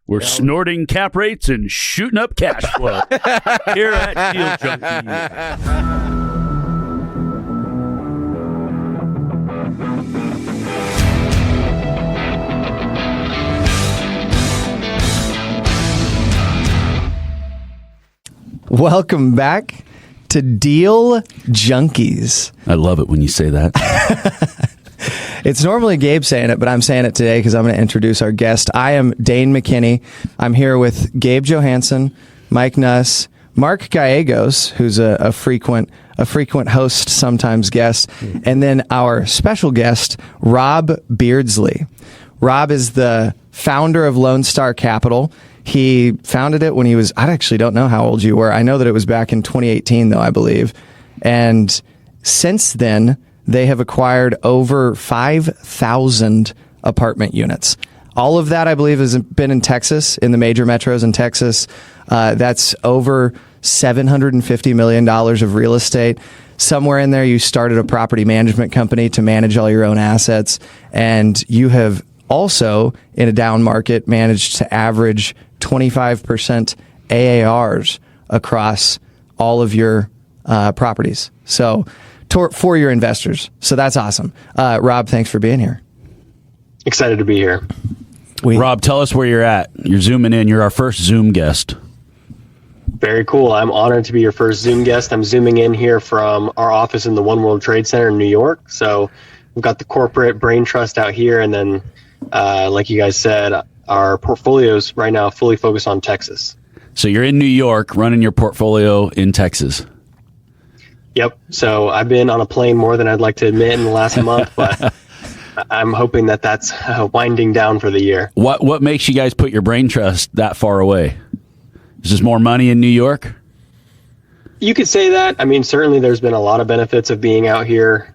We're snorting cap rates and shooting up cash flow here at Deal Junkies. Welcome back to Deal Junkies. I love it when you say that. It's normally Gabe saying it, but I'm saying it today because I'm going to introduce our guest. I am Dane McKinney. I'm here with Gabe Johansson, Mike Nuss, Mark Gallegos, who's a frequent host, sometimes guest, and then our special guest, Rob Beardsley. Rob is the founder of Lone Star Capital. He founded it when he was, I actually don't know how old you were. I know that it was back in 2018, though, I believe. And since then, they have acquired over 5,000 apartment units. All of that, I believe, has been in Texas, in the major metros in Texas. That's over $750 million of real estate. Somewhere in there, you started a property management company to manage all your own assets. And you have also, in a down market, managed to average 25% AARs across all of your properties. So for your investors. So that's awesome. Rob, thanks for being here. Excited to be here. Rob, tell us where you're at. You're zooming in. You're our first Zoom guest. Very cool. I'm honored to be your first Zoom guest. I'm zooming in here from our office in the One World Trade Center in New York. So we've got the corporate brain trust out here. And then, like you guys said, our portfolios right now fully focused on Texas. So you're in New York running your portfolio in Texas. Yep. So I've been on a plane more than I'd like to admit in the last month, but I'm hoping that that's winding down for the year. What makes you guys put your brain trust that far away? Is there more money in New York? You could say that. I mean, certainly there's been a lot of benefits of being out here.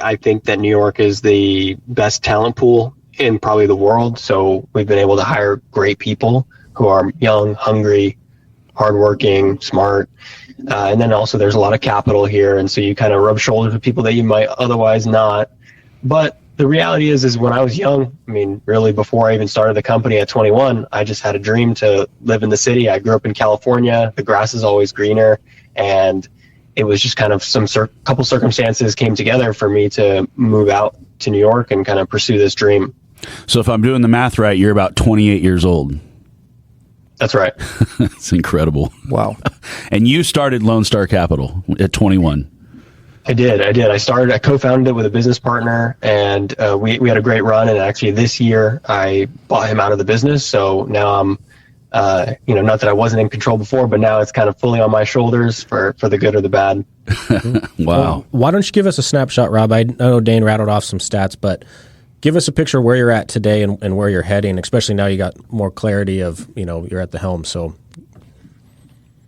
I think that New York is the best talent pool in probably the world. So we've been able to hire great people who are young, hungry, hardworking, smart. And then also there's a lot of capital here. And so you kind of rub shoulders with people that you might otherwise not. But the reality is when I was young, I mean, really before I even started the company at 21, I just had a dream to live in the city. I grew up in California. The grass is always greener. And it was just kind of couple circumstances came together for me to move out to New York and kind of pursue this dream. So if I'm doing the math right, you're about 28 years old. That's right. That's incredible. Wow. And you started Lone Star Capital at 21. I did. I co-founded it with a business partner, and we had a great run. And actually this year I bought him out of the business. So now I'm, not that I wasn't in control before, but now it's kind of fully on my shoulders for the good or the bad. Wow. Well, why don't you give us a snapshot, Rob? I know Dane rattled off some stats, but give us a picture of where you're at today and where you're heading, especially now you got more clarity of, you're at the helm. So,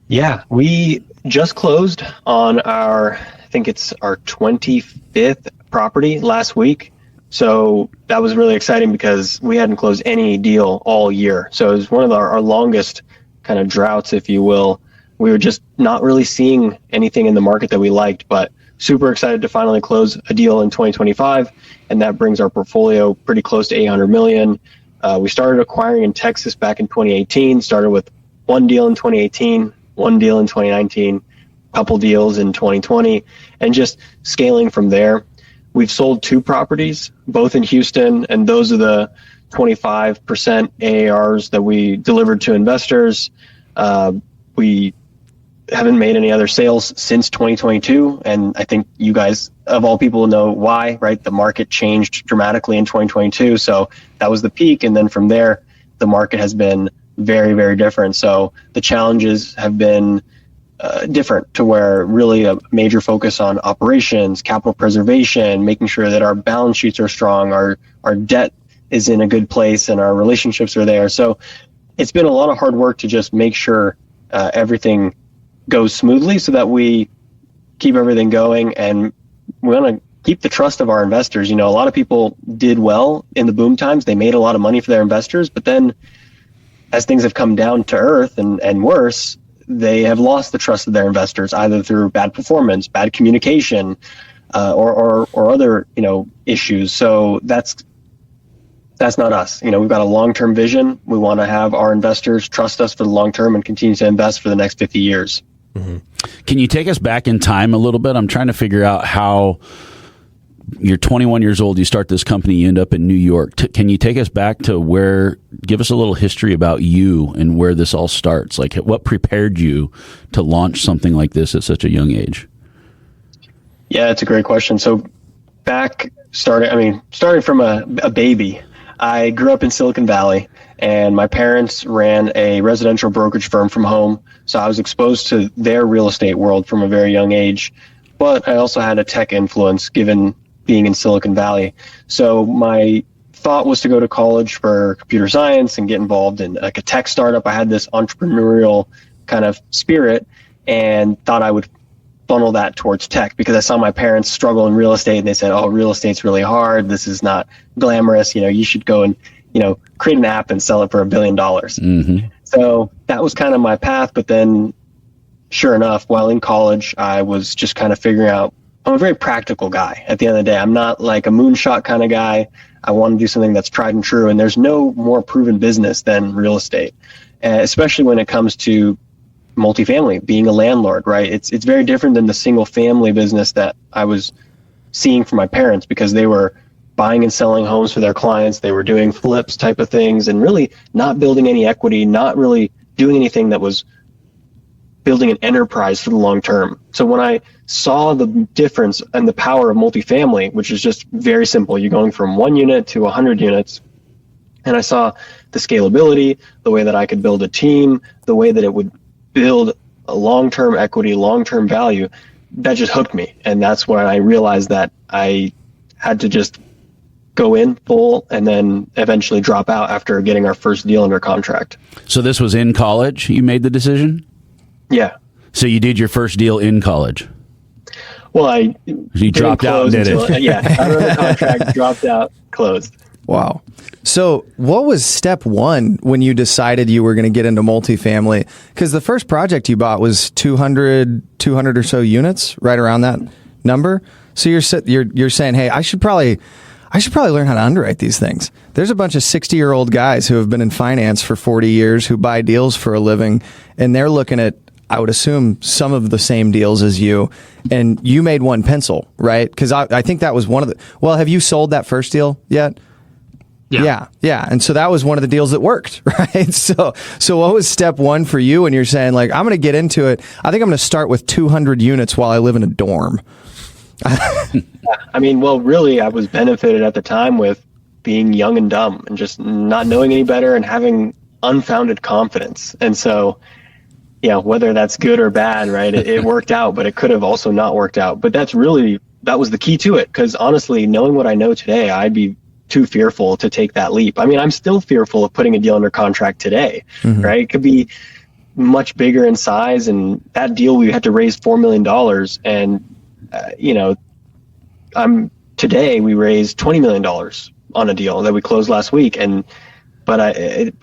yeah, we just closed on I think it's our 25th property last week. So that was really exciting because we hadn't closed any deal all year. So it was one of our longest kind of droughts, if you will. We were just not really seeing anything in the market that we liked, but super excited to finally close a deal in 2025. And that brings our portfolio pretty close to $800 million. We started acquiring in Texas back in 2018, started with one deal in 2018, one deal in 2019, couple deals in 2020, and just scaling from there. We've sold 2 properties, both in Houston, and those are the 25% AARs that we delivered to investors. We haven't made any other sales since 2022, and I think you guys, of all people, know why, right? The market changed dramatically in 2022, so that was the peak, and then from there, the market has been very, very different. So the challenges have been different, to where really a major focus on operations, capital preservation, making sure that our balance sheets are strong, our debt is in a good place, and our relationships are there. So it's been a lot of hard work to just make sure everything goes smoothly so that we keep everything going, and we want to keep the trust of our investors. A lot of people did well in the boom times. They made a lot of money for their investors, but then as things have come down to earth and worse, they have lost the trust of their investors, either through bad performance, bad communication, or other issues. So that's that's not us. We've got a long-term vision. We want to have our investors trust us for the long term and continue to invest for the next 50 years. Mm-hmm. Can you take us back in time a little bit? I'm trying to figure out how you're 21 years old, you start this company, you end up in New York. Can you take us back to give us a little history about you and where this all starts? Like, what prepared you to launch something like this at such a young age? Yeah, it's a great question. So starting from a baby, I grew up in Silicon Valley, and my parents ran a residential brokerage firm from home. So I was exposed to their real estate world from a very young age, but I also had a tech influence given being in Silicon Valley. So my thought was to go to college for computer science and get involved in like a tech startup. I had this entrepreneurial kind of spirit and thought I would funnel that towards tech because I saw my parents struggle in real estate and they said, oh, real estate's really hard. This is not glamorous. You should go and, create an app and sell it for $1 billion. Mm-hmm. So that was kind of my path. But then sure enough, while in college, I was just kind of figuring out, I'm a very practical guy. At the end of the day, I'm not like a moonshot kind of guy. I want to do something that's tried and true. And there's no more proven business than real estate, especially when it comes to multifamily, being a landlord, right? It's very different than the single family business that I was seeing from my parents because they were buying and selling homes for their clients. They were doing flips type of things and really not building any equity, not really doing anything that was building an enterprise for the long term. So when I saw the difference and the power of multifamily, which is just very simple, you're going from 1 unit to 100 units, and I saw the scalability, the way that I could build a team, the way that it would build a long-term equity, long-term value, that just hooked me. And that's when I realized that I had to just go in full and then eventually drop out after getting our first deal under contract. So this was in college you made the decision? Yeah. So you did your first deal in college? Well, you dropped out and did it. Yeah, I wrote the contract, dropped out, closed. Wow. So what was step one when you decided you were going to get into multifamily? Because the first project you bought was 200 or so units, right around that number. So you're saying, hey, I should probably learn how to underwrite these things. There's a bunch of 60-year-old guys who have been in finance for 40 years who buy deals for a living, and they're looking at, I would assume, some of the same deals as you, and you made one pencil, right? Because I think that was one of the... Well, have you sold that first deal yet? Yeah. And so that was one of the deals that worked, right? So what was step one for you when you're saying, like, I'm going to get into it. I think I'm going to start with 200 units while I live in a dorm. Really, I was benefited at the time with being young and dumb and just not knowing any better and having unfounded confidence. And so, whether that's good or bad, right? It worked out, but it could have also not worked out. But that was the key to it. Because honestly, knowing what I know today, I'd be too fearful to take that leap. I'm still fearful of putting a deal under contract today, mm-hmm. right? It could be much bigger in size. And that deal, we had to raise $4 million. And, today we raised $20 million on a deal that we closed last week. But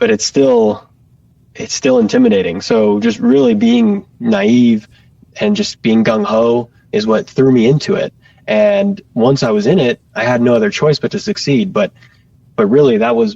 it's still intimidating. So just really being naive and just being gung ho is what threw me into it. And once I was in it, I had no other choice but to succeed. But really that was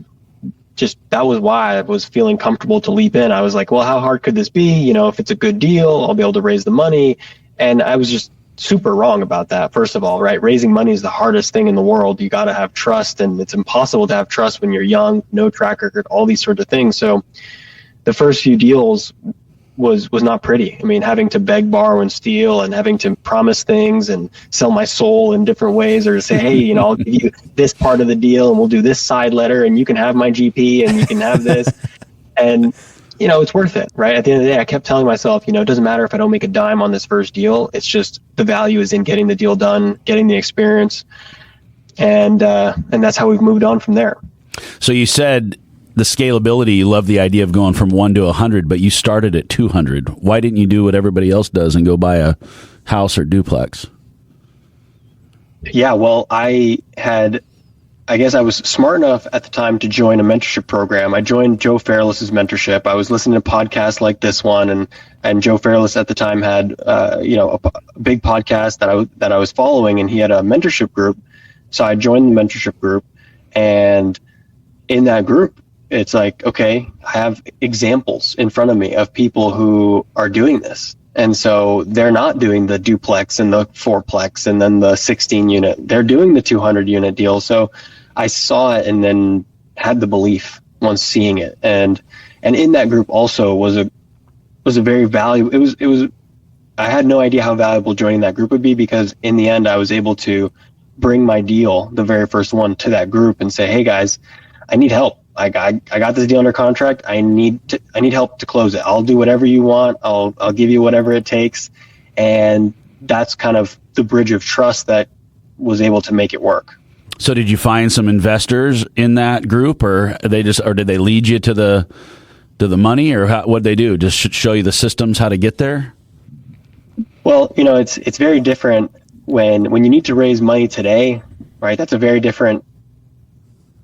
why I was feeling comfortable to leap in. I was like, well, how hard could this be? If it's a good deal, I'll be able to raise the money. And I was just super wrong about that. First of all, right? Raising money is the hardest thing in the world. You got to have trust, and it's impossible to have trust when you're young, no track record, all these sorts of things. So the first few deals was not pretty. Having to beg, borrow, and steal, and having to promise things and sell my soul in different ways, or to say, hey, I'll give you this part of the deal and we'll do this side letter and you can have my GP and you can have this. And, it's worth it, right? At the end of the day, I kept telling myself, it doesn't matter if I don't make a dime on this first deal. It's just the value is in getting the deal done, getting the experience. And that's how we've moved on from there. So you said the scalability, you love the idea of going from 1 to 100, but you started at 200. Why didn't you do what everybody else does and go buy a house or duplex? Yeah, well, I guess I was smart enough at the time to join a mentorship program. I joined Joe Fairless's mentorship. I was listening to podcasts like this one, and Joe Fairless at the time had a big podcast that I was following, and he had a mentorship group. So I joined the mentorship group, and in that group, it's like, okay, I have examples in front of me of people who are doing this. And so they're not doing the duplex and the fourplex and then the 16 unit. They're doing the 200 unit deal. So I saw it and then had the belief once seeing it. And in that group also was a very valuable, it was, I had no idea how valuable joining that group would be, because in the end I was able to bring my deal, the very first one, to that group and say, hey guys, I need help. I got this deal under contract. I need help to close it. I'll do whatever you want. I'll give you whatever it takes. And that's kind of the bridge of trust that was able to make it work. So did you find some investors in that group, or did they lead you to the money, or what'd they do? Just show you the systems, how to get there? Well, it's very different when you need to raise money today, right? That's a very different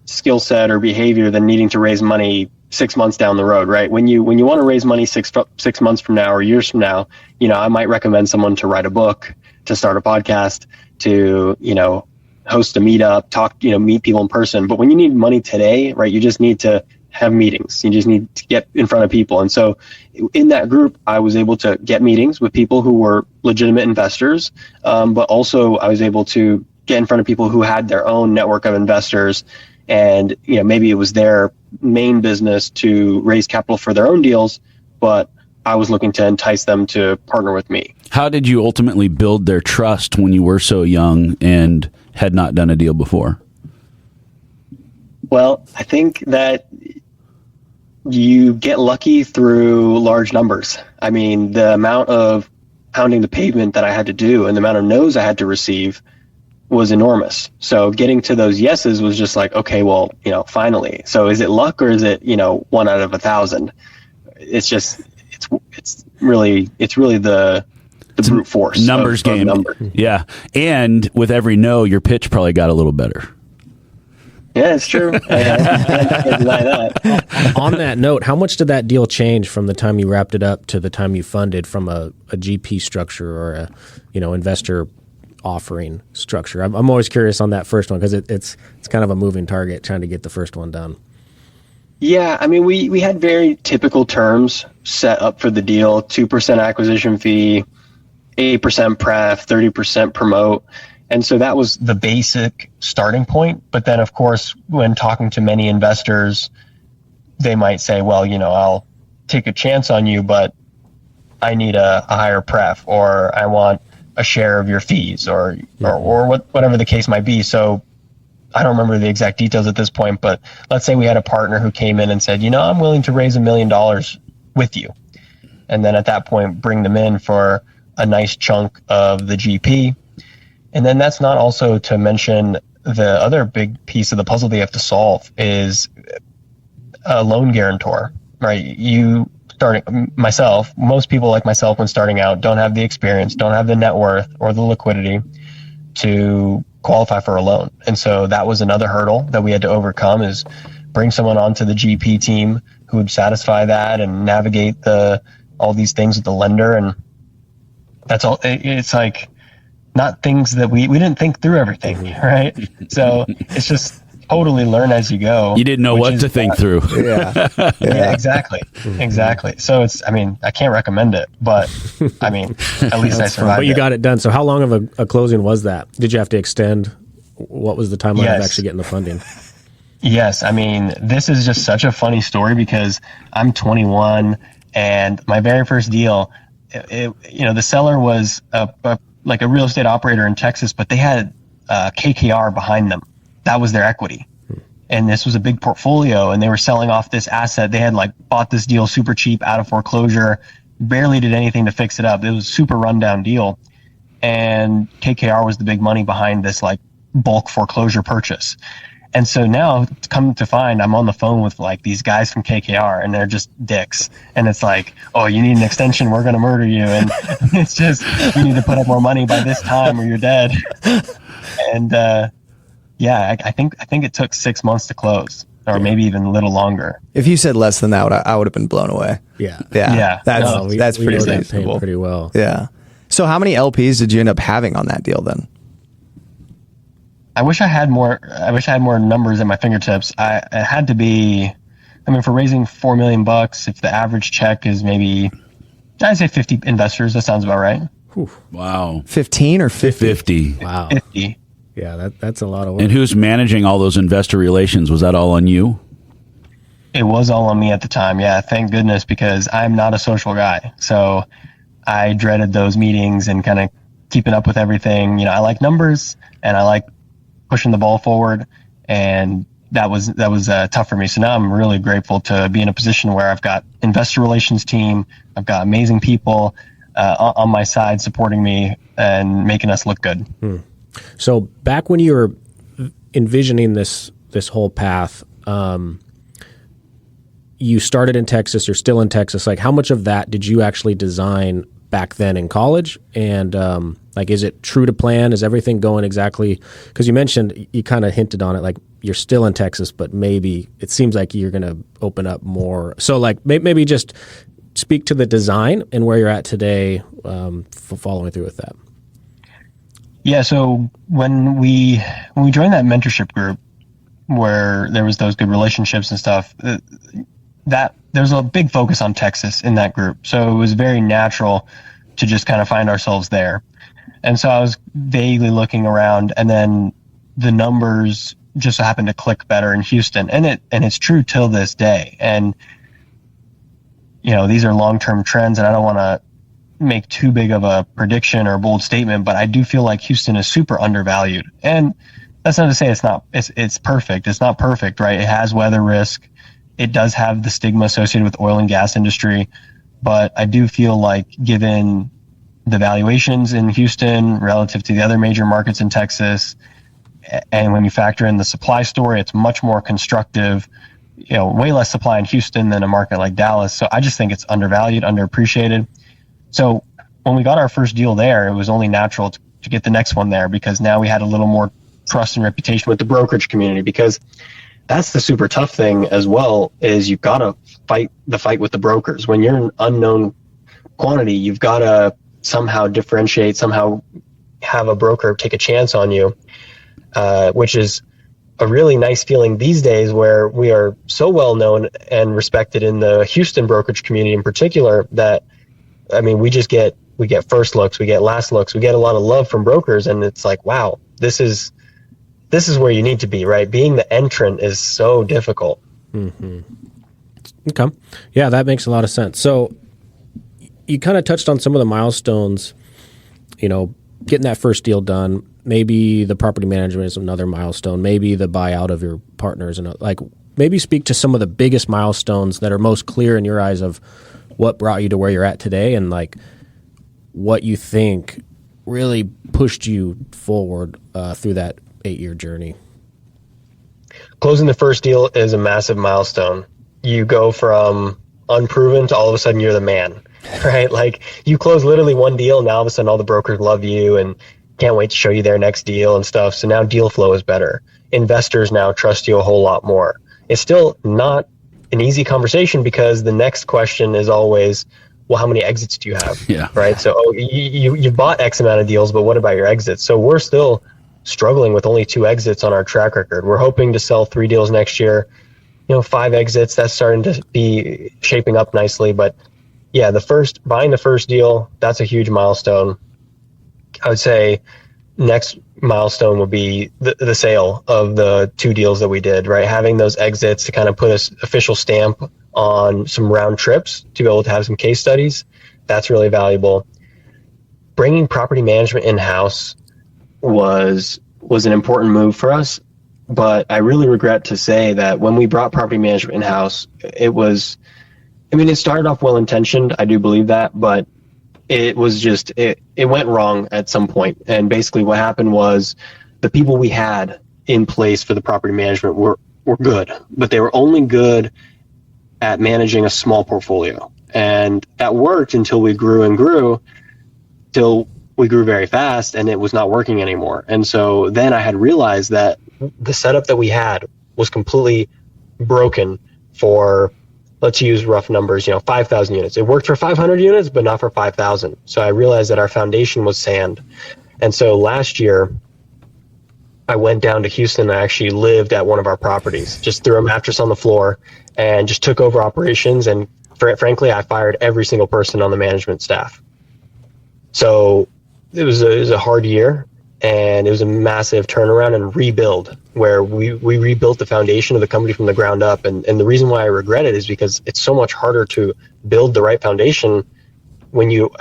skill set or behavior than needing to raise money 6 months down the road, right? When you want to raise money six months from now or years from now, I might recommend someone to write a book, to start a podcast, to, host a meetup, talk, meet people in person. But when you need money today, right, you just need to have meetings. You just need to get in front of people. And so in that group, I was able to get meetings with people who were legitimate investors, but also I was able to get in front of people who had their own network of investors. And, maybe it was their main business to raise capital for their own deals, but I was looking to entice them to partner with me. How did you ultimately build their trust when you were so young and had not done a deal before? Well, I think that you get lucky through large numbers. I mean, the amount of pounding the pavement that I had to do and the amount of no's I had to receive was enormous. So getting to those yeses was just like, okay, well, finally. So is it luck, or is it, 1 out of 1,000? It's just, it's really the brute force. Numbers game. Yeah. And with every no, your pitch probably got a little better. Yeah, it's true. I can't deny that. On that note, how much did that deal change from the time you wrapped it up to the time you funded, from a GP structure or a, investor offering structure? I'm always curious on that first one, because it's kind of a moving target trying to get the first one done. Yeah, I mean, we had very typical terms set up for the deal: 2% acquisition fee, 8% pref, 30% promote. And so that was the basic starting point. But then, of course, when talking to many investors, they might say, well, I'll take a chance on you, but I need a higher pref, or I want a share of your fees, or whatever the case might be. So I don't remember the exact details at this point, but let's say we had a partner who came in and said, I'm willing to raise $1 million with you. And then at that point, bring them in for a nice chunk of the GP. And then that's not also to mention the other big piece of the puzzle they have to solve is a loan guarantor, right? Most people like myself when starting out don't have the experience, don't have the net worth or the liquidity to qualify for a loan. And so that was another hurdle that we had to overcome, is bring someone onto the GP team who would satisfy that and navigate all these things with the lender. And that's all. It's like not things that we didn't think through everything, right? So it's just totally learn as you go. You didn't know what to think through. Yeah, exactly. So I can't recommend it, but at least I survived. But you got it done. So how long of a closing was that? Did you have to extend? What was the timeline of actually getting the funding? Yes. This is just such a funny story, because I'm 21 and my very first deal, the seller was a real estate operator in Texas, but they had KKR behind them. That was their equity. And this was a big portfolio, and they were selling off this asset. They had bought this deal super cheap out of foreclosure, barely did anything to fix it up. It was a super rundown deal. And KKR was the big money behind this bulk foreclosure purchase. And so now, come to find, I'm on the phone with these guys from KKR, and they're just dicks. And it's oh, you need an extension, we're going to murder you. And it's just, you need to put up more money by this time or you're dead. And I think it took 6 months to close, or maybe even a little longer. If you said less than that, I would have been blown away. Yeah. That's pretty reasonable. Pretty well. Yeah. So how many LPs did you end up having on that deal then? I wish I had more numbers at my fingertips. It had to be, I mean, for raising $4 million, if the average check is maybe, I'd say 50 investors, that sounds about right. Whew. Wow. 15 or 50? 50. Wow. 50. Yeah, that's a lot of work. And who's managing all those investor relations? Was that all on you? It was all on me at the time. Yeah, thank goodness, because I'm not a social guy. So I dreaded those meetings and kind of keeping up with everything. You know, I like numbers and I like pushing the ball forward, and that was tough for me. So now I'm really grateful to be in a position where I've got investor relations team, I've got amazing people on my side supporting me and making us look good. So back when you were envisioning this whole path, you started in Texas, you're still in Texas. Like, how much of that did you actually design back then in college? And like, is it true to plan? Is everything going exactly? Because you mentioned, you kind of hinted on it, like you're still in Texas, but maybe it seems like you're going to open up more. So like maybe just speak to the design and where you're at today, following through with that. Yeah. So when we joined that mentorship group where there was those good relationships and stuff, that there's a big focus on Texas in that group. So it was very natural to just kind of find ourselves there. And so I was vaguely looking around, and then the numbers just happened to click better in Houston. And it's true till this day. And, you know, these are long-term trends, and I don't want to make too big of a prediction or a bold statement, but I do feel like Houston is super undervalued. And that's not to say it's perfect. It's not perfect, right? It has weather risk. It does have the stigma associated with oil and gas industry, but I do feel like given the valuations in Houston relative to the other major markets in Texas, and when you factor in the supply story, it's much more constructive, you know, way less supply in Houston than a market like Dallas. So I just think it's undervalued, underappreciated. So when we got our first deal there, it was only natural to get the next one there, because now we had a little more trust and reputation with the brokerage community, because that's the super tough thing as well, is you've got to fight the fight with the brokers. When you're an unknown quantity, you've got to somehow differentiate, somehow have a broker take a chance on you, which is a really nice feeling these days, where we are so well known and respected in the Houston brokerage community in particular that, I mean, we get first looks, we get last looks, we get a lot of love from brokers, and it's like, wow, this is where you need to be, right? Being the entrant is so difficult. Mm-hmm. Okay. Yeah, that makes a lot of sense. So you kind of touched on some of the milestones, you know, getting that first deal done. Maybe the property management is another milestone. Maybe the buyout of your partners. And like, maybe speak to some of the biggest milestones that are most clear in your eyes of what brought you to where you're at today, and like what you think really pushed you forward through that 8-year journey. Closing the first deal is a massive milestone. You go from unproven to all of a sudden you're the man, right? Like, you close literally one deal, and now all of a sudden all the brokers love you and can't wait to show you their next deal and stuff. So now deal flow is better. Investors now trust you a whole lot more. It's still not an easy conversation, because the next question is always, well, how many exits do you have? Yeah. Right. So you bought X amount of deals, but what about your exits? So we're still struggling with only 2 exits on our track record. We're hoping to sell 3 deals next year, 5 exits. That's starting to be shaping up nicely. But yeah, buying the first deal, that's a huge milestone. I would say next milestone would be the sale of the 2 deals that we did, right? Having those exits to kind of put an official stamp on some round trips to be able to have some case studies. That's really valuable. Bringing property management in-house was an important move for us, but I really regret to say that when we brought property management in-house, it started off well-intentioned. I do believe that, but it was just, it went wrong at some point. And basically what happened was the people we had in place for the property management were good, but they were only good at managing a small portfolio. And that worked until we grew and grew, till we grew very fast and it was not working anymore. And so then I had realized that the setup that we had was completely broken for, let's use rough numbers, 5,000 units. It worked for 500 units, but not for 5,000. So I realized that our foundation was sand. And so last year, I went down to Houston and I actually lived at one of our properties, just threw a mattress on the floor and just took over operations. And frankly, I fired every single person on the management staff. So it was a hard year, and it was a massive turnaround and rebuild where we rebuilt the foundation of the company from the ground up. And the reason why I regret it is because it's so much harder to build the right foundation when you're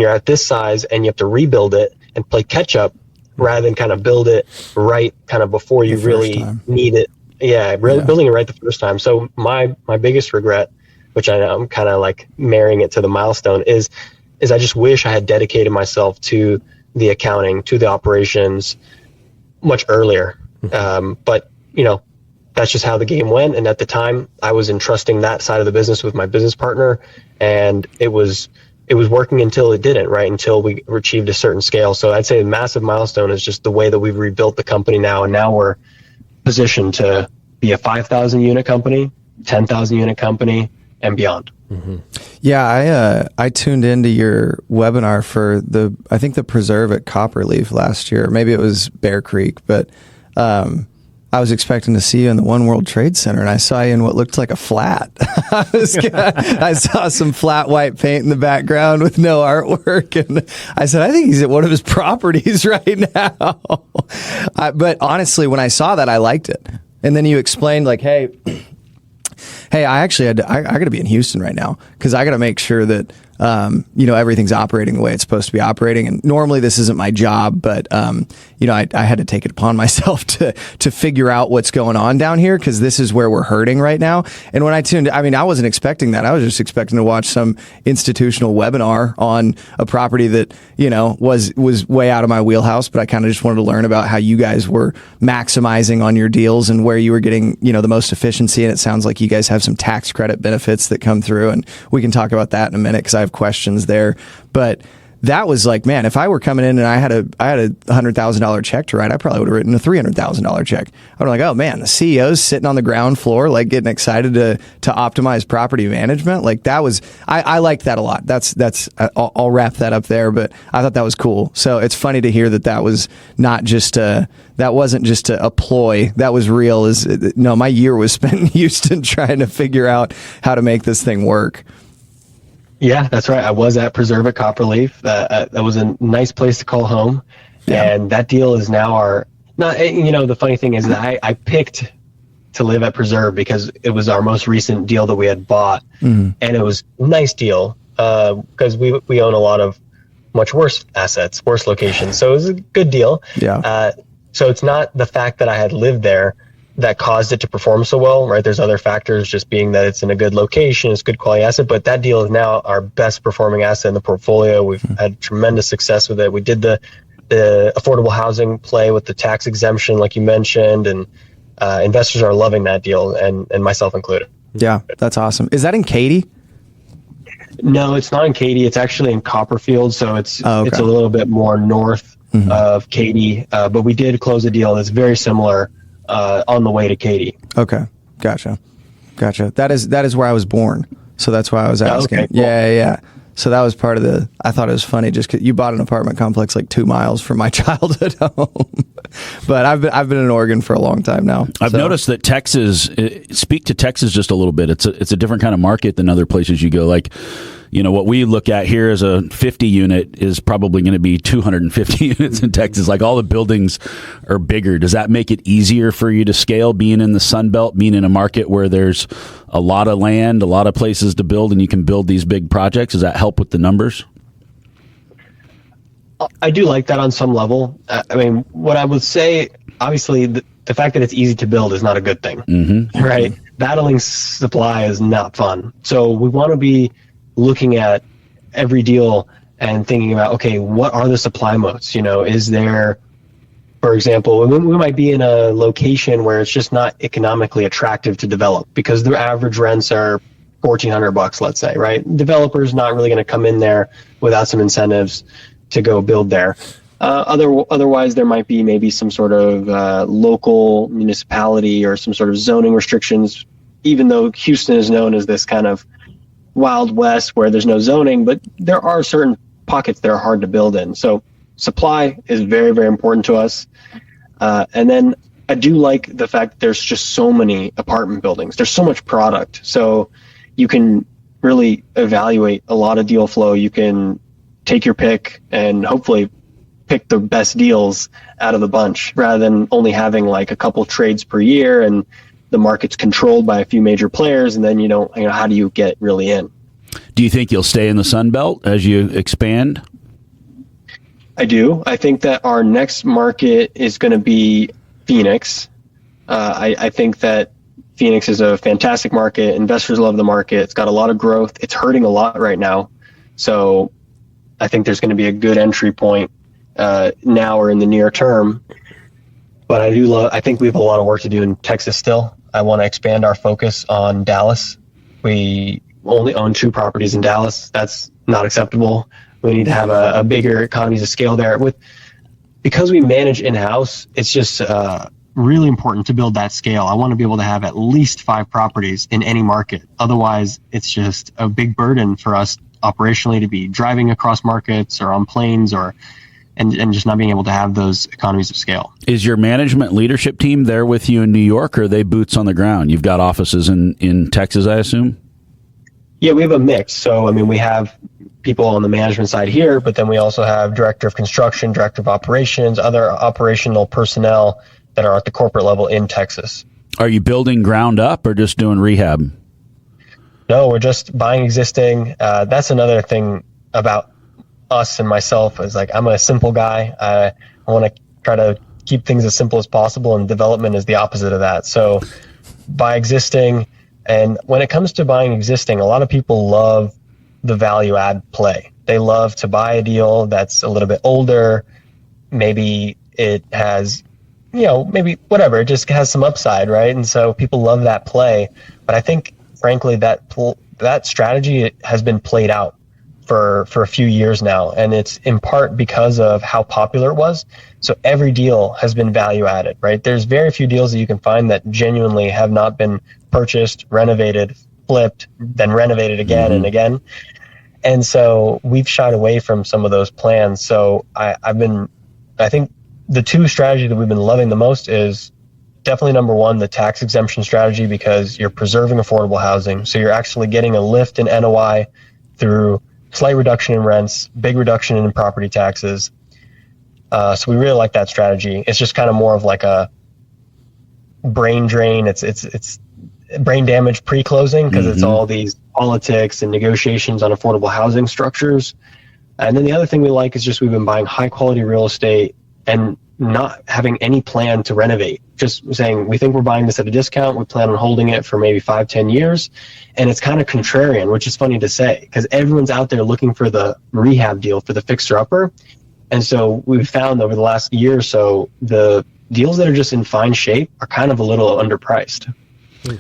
at this size and you have to rebuild it and play catch up rather than kind of build it right kind of before you really need it. Yeah, building it right the first time. So my biggest regret, which I'm kind of like marrying it to the milestone, is I just wish I had dedicated myself to the accounting, to the operations much earlier. But that's just how the game went. And at the time I was entrusting that side of the business with my business partner, and it was working until it didn't, right? Until we achieved a certain scale. So I'd say a massive milestone is just the way that we've rebuilt the company now. And now we're positioned to be a 5,000 unit company, 10,000 unit company, and beyond. Mm-hmm. Yeah, I tuned into your webinar for I think the preserve at Copperleaf last year. Maybe it was Bear Creek, but I was expecting to see you in the One World Trade Center, and I saw you in what looked like a flat. I saw some flat white paint in the background with no artwork, and I said, I think he's at one of his properties right now. But honestly, when I saw that, I liked it. And then you explained, like, hey, I actually I got to be in Houston right now because I got to make sure that everything's operating the way it's supposed to be operating. And normally this isn't my job, but I had to take it upon myself to figure out what's going on down here because this is where we're hurting right now. And when I wasn't expecting that. I was just expecting to watch some institutional webinar on a property that was way out of my wheelhouse. But I kind of just wanted to learn about how you guys were maximizing on your deals and where you were getting the most efficiency. And it sounds like you guys have some tax credit benefits that come through, and we can talk about that in a minute because I have questions there. But that was like, man, if I were coming in and I had a $100,000 check to write, I probably would have written a $300,000 check. I was like, oh man, the CEO's sitting on the ground floor, like getting excited to optimize property management. Like that was, I liked that a lot. I'll wrap that up there, but I thought that was cool. So it's funny to hear that was not just that wasn't just a ploy. That was real. My year was spent in Houston trying to figure out how to make this thing work. Yeah, that's right. I was at Preserve at Copperleaf. That was a nice place to call home. Yeah. And that deal is now the funny thing is that I picked to live at Preserve because it was our most recent deal that we had bought. Mm-hmm. And it was a nice deal because we own a lot of much worse assets, worse locations. So it was a good deal. Yeah. So it's not the fact that I had lived there that caused it to perform so well, right? There's other factors, just being that it's in a good location, it's a good quality asset, but that deal is now our best performing asset in the portfolio. We've had tremendous success with it. We did the affordable housing play with the tax exemption, like you mentioned, and investors are loving that deal, and myself included. Yeah, that's awesome. Is that in Katy? No, it's not in Katy. It's actually in Copperfield, so it's a little bit more north of Katy, but we did close a deal that's very similar on the way to Katy. Okay. Gotcha. That is where I was born. So that's why I was asking. Okay, cool. Yeah. So that was part of I thought it was funny just 'cause you bought an apartment complex like 2 miles from my childhood home. But I've been in Oregon for a long time now. I've noticed that Texas, speak to Texas just a little bit. It's a different kind of market than other places you go. Like, what we look at here as a 50 unit is probably going to be 250 units in Texas. Like all the buildings are bigger. Does that make it easier for you to scale being in the Sun Belt, being in a market where there's a lot of land, a lot of places to build, and you can build these big projects? Does that help with the numbers? I do like that on some level. I mean, what I would say, obviously, the fact that it's easy to build is not a good thing, right? Battling supply is not fun. So we want to be looking at every deal and thinking about, okay, what are the supply moats? Is there, for example, we might be in a location where it's just not economically attractive to develop because the average rents are $1,400, let's say, right? Developers not really going to come in there without some incentives to go build there. Otherwise, there might be maybe some sort of local municipality or some sort of zoning restrictions, even though Houston is known as this kind of Wild West where there's no zoning, but there are certain pockets that are hard to build in. So supply is very, very important to us. And then I do like the fact that there's just so many apartment buildings. There's so much product. So you can really evaluate a lot of deal flow. You can take your pick and hopefully pick the best deals out of the bunch rather than only having like a couple trades per year and the market's controlled by a few major players. And then, how do you get really in? Do you think you'll stay in the Sun Belt as you expand? I do. I think that our next market is going to be Phoenix. I think that Phoenix is a fantastic market. Investors love the market. It's got a lot of growth. It's hurting a lot right now. So I think there's going to be a good entry point now or in the near term. But I think we have a lot of work to do in Texas still. I want to expand our focus on Dallas. We only own 2 properties in Dallas. That's not acceptable. We need to have a bigger economies of scale there. Because we manage in-house, it's just really important to build that scale. I want to be able to have at least 5 properties in any market. Otherwise, it's just a big burden for us operationally to be driving across markets or on planes and just not being able to have those economies of scale. Is your management leadership team there with you in New York, or are they boots on the ground? You've got offices in Texas, I assume? Yeah, we have a mix. So, we have people on the management side here, but then we also have director of construction, director of operations, other operational personnel that are at the corporate level in Texas. Are you building ground up or just doing rehab? No, we're just buying existing. That's another thing about us and myself is like, I'm a simple guy. I want to try to keep things as simple as possible, and development is the opposite of that. So buy existing. And when it comes to buying existing, a lot of people love the value add play. They love to buy a deal that's a little bit older. Maybe it has, maybe whatever, it just has some upside, right? And so people love that play. But I think, frankly, that strategy has been played out for a few years now. And it's in part because of how popular it was. So every deal has been value added, right? There's very few deals that you can find that genuinely have not been purchased, renovated, flipped, then renovated again and again. And so we've shied away from some of those plans. So I think the 2 strategies that we've been loving the most is definitely number 1, the tax exemption strategy, because you're preserving affordable housing. So you're actually getting a lift in NOI through slight reduction in rents, big reduction in property taxes. So we really like that strategy. It's just kind of more of like a brain drain. It's brain damage pre-closing because it's all these politics and negotiations on affordable housing structures. And then the other thing we like is just we've been buying high quality real estate and not having any plan to renovate. Just saying, we think we're buying this at a discount. We plan on holding it for maybe 5-10 years. And it's kind of contrarian, which is funny to say because everyone's out there looking for the rehab deal, for the fixer upper. And so we've found over the last year or so, the deals that are just in fine shape are kind of a little underpriced.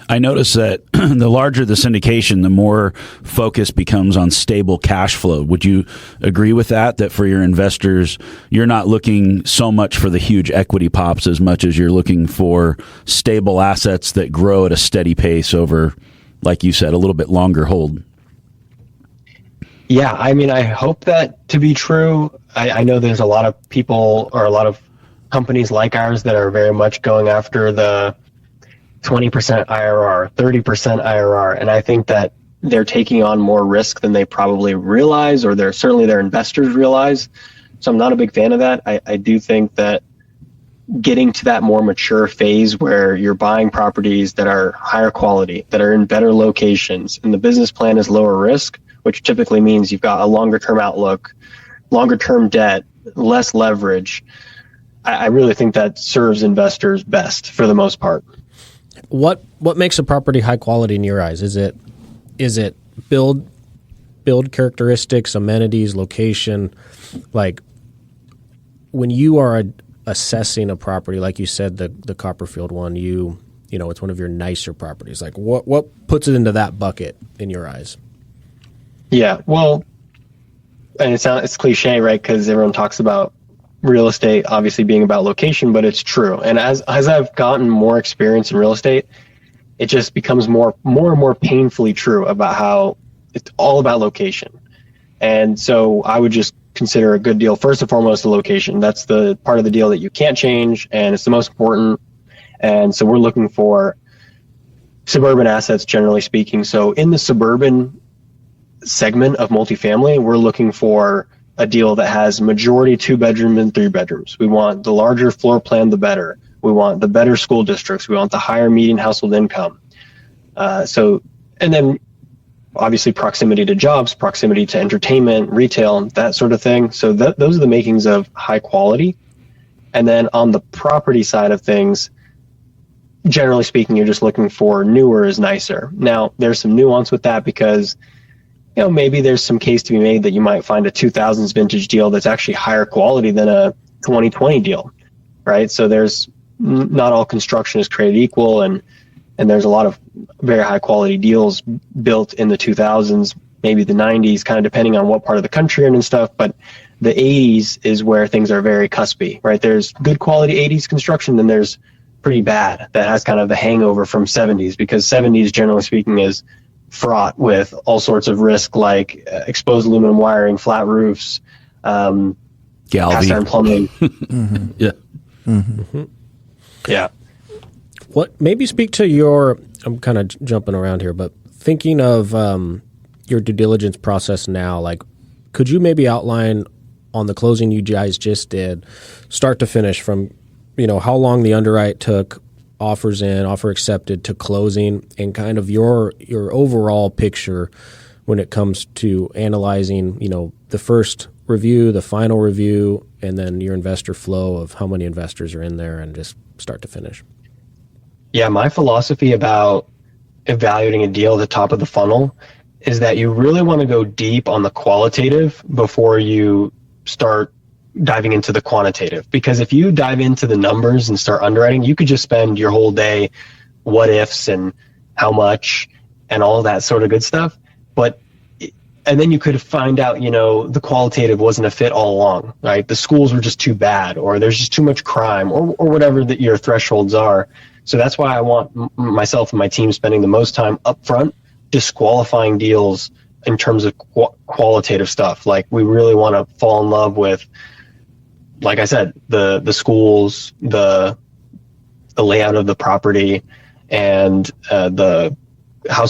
I notice that the larger the syndication, the more focus becomes on stable cash flow. Would you agree with that? That for your investors, you're not looking so much for the huge equity pops as much as you're looking for stable assets that grow at a steady pace over, like you said, a little bit longer hold. Yeah, I hope that to be true. I know there's a lot of people or a lot of companies like ours that are very much going after the 20% IRR, 30% IRR. And I think that they're taking on more risk than they probably realize, or certainly their investors realize. So I'm not a big fan of that. I do think that getting to that more mature phase where you're buying properties that are higher quality, that are in better locations, and the business plan is lower risk, which typically means you've got a longer term outlook, longer term debt, less leverage. I really think that serves investors best for the most part. What makes a property high quality in your eyes? Is it build characteristics, amenities, location? Like when you are assessing a property, like you said, the Copperfield one, it's one of your nicer properties. Like what puts it into that bucket in your eyes? Yeah, well, and it's cliche, right? Because everyone talks about real estate obviously being about location, but it's true. And as I've gotten more experience in real estate, it just becomes more and more painfully true about how it's all about location. And so I would just consider a good deal, first and foremost, the location. That's the part of the deal that you can't change, and it's the most important. And so we're looking for suburban assets, generally speaking. So in the suburban segment of multifamily, we're looking for a deal that has majority 2-bedroom and 3 bedrooms. We want the larger floor plan, the better. We want the better school districts. We want the higher median household income. And then obviously proximity to jobs, proximity to entertainment, retail, that sort of thing. So those are the makings of high quality. And then on the property side of things, generally speaking, you're just looking for newer is nicer. Now, there's some nuance with that because, maybe there's some case to be made that you might find a 2000s vintage deal that's actually higher quality than a 2020 deal, right? So there's not all construction is created equal, and there's a lot of very high quality deals built in the 2000s, maybe the 90s, kind of depending on what part of the country you're in and stuff. But the 80s is where things are very cuspy, right? There's good quality 80s construction, then there's pretty bad that has kind of the hangover from 70s, because 70s, generally speaking, is fraught with all sorts of risk, like exposed aluminum wiring, flat roofs, cast iron plumbing. Mm-hmm. Yeah. Mm-hmm. Yeah. What maybe speak to your, I'm kind of jumping around here, but thinking of your due diligence process now, like could you maybe outline on the closing you guys just did, start to finish, from how long the underwrite took, offers in, offer accepted, to closing, and kind of your overall picture when it comes to analyzing, the first review, the final review, and then your investor flow of how many investors are in there, and just start to finish? Yeah, my philosophy about evaluating a deal at the top of the funnel is that you really want to go deep on the qualitative before you start diving into the quantitative. Because if you dive into the numbers and start underwriting, you could just spend your whole day what ifs and how much and all that sort of good stuff. And then you could find out, the qualitative wasn't a fit all along, right? The schools were just too bad, or there's just too much crime, or whatever that your thresholds are. So that's why I want myself and my team spending the most time up front disqualifying deals in terms of qualitative stuff. Like, we really want to fall in love with, like I said, the schools, the layout of the property, and the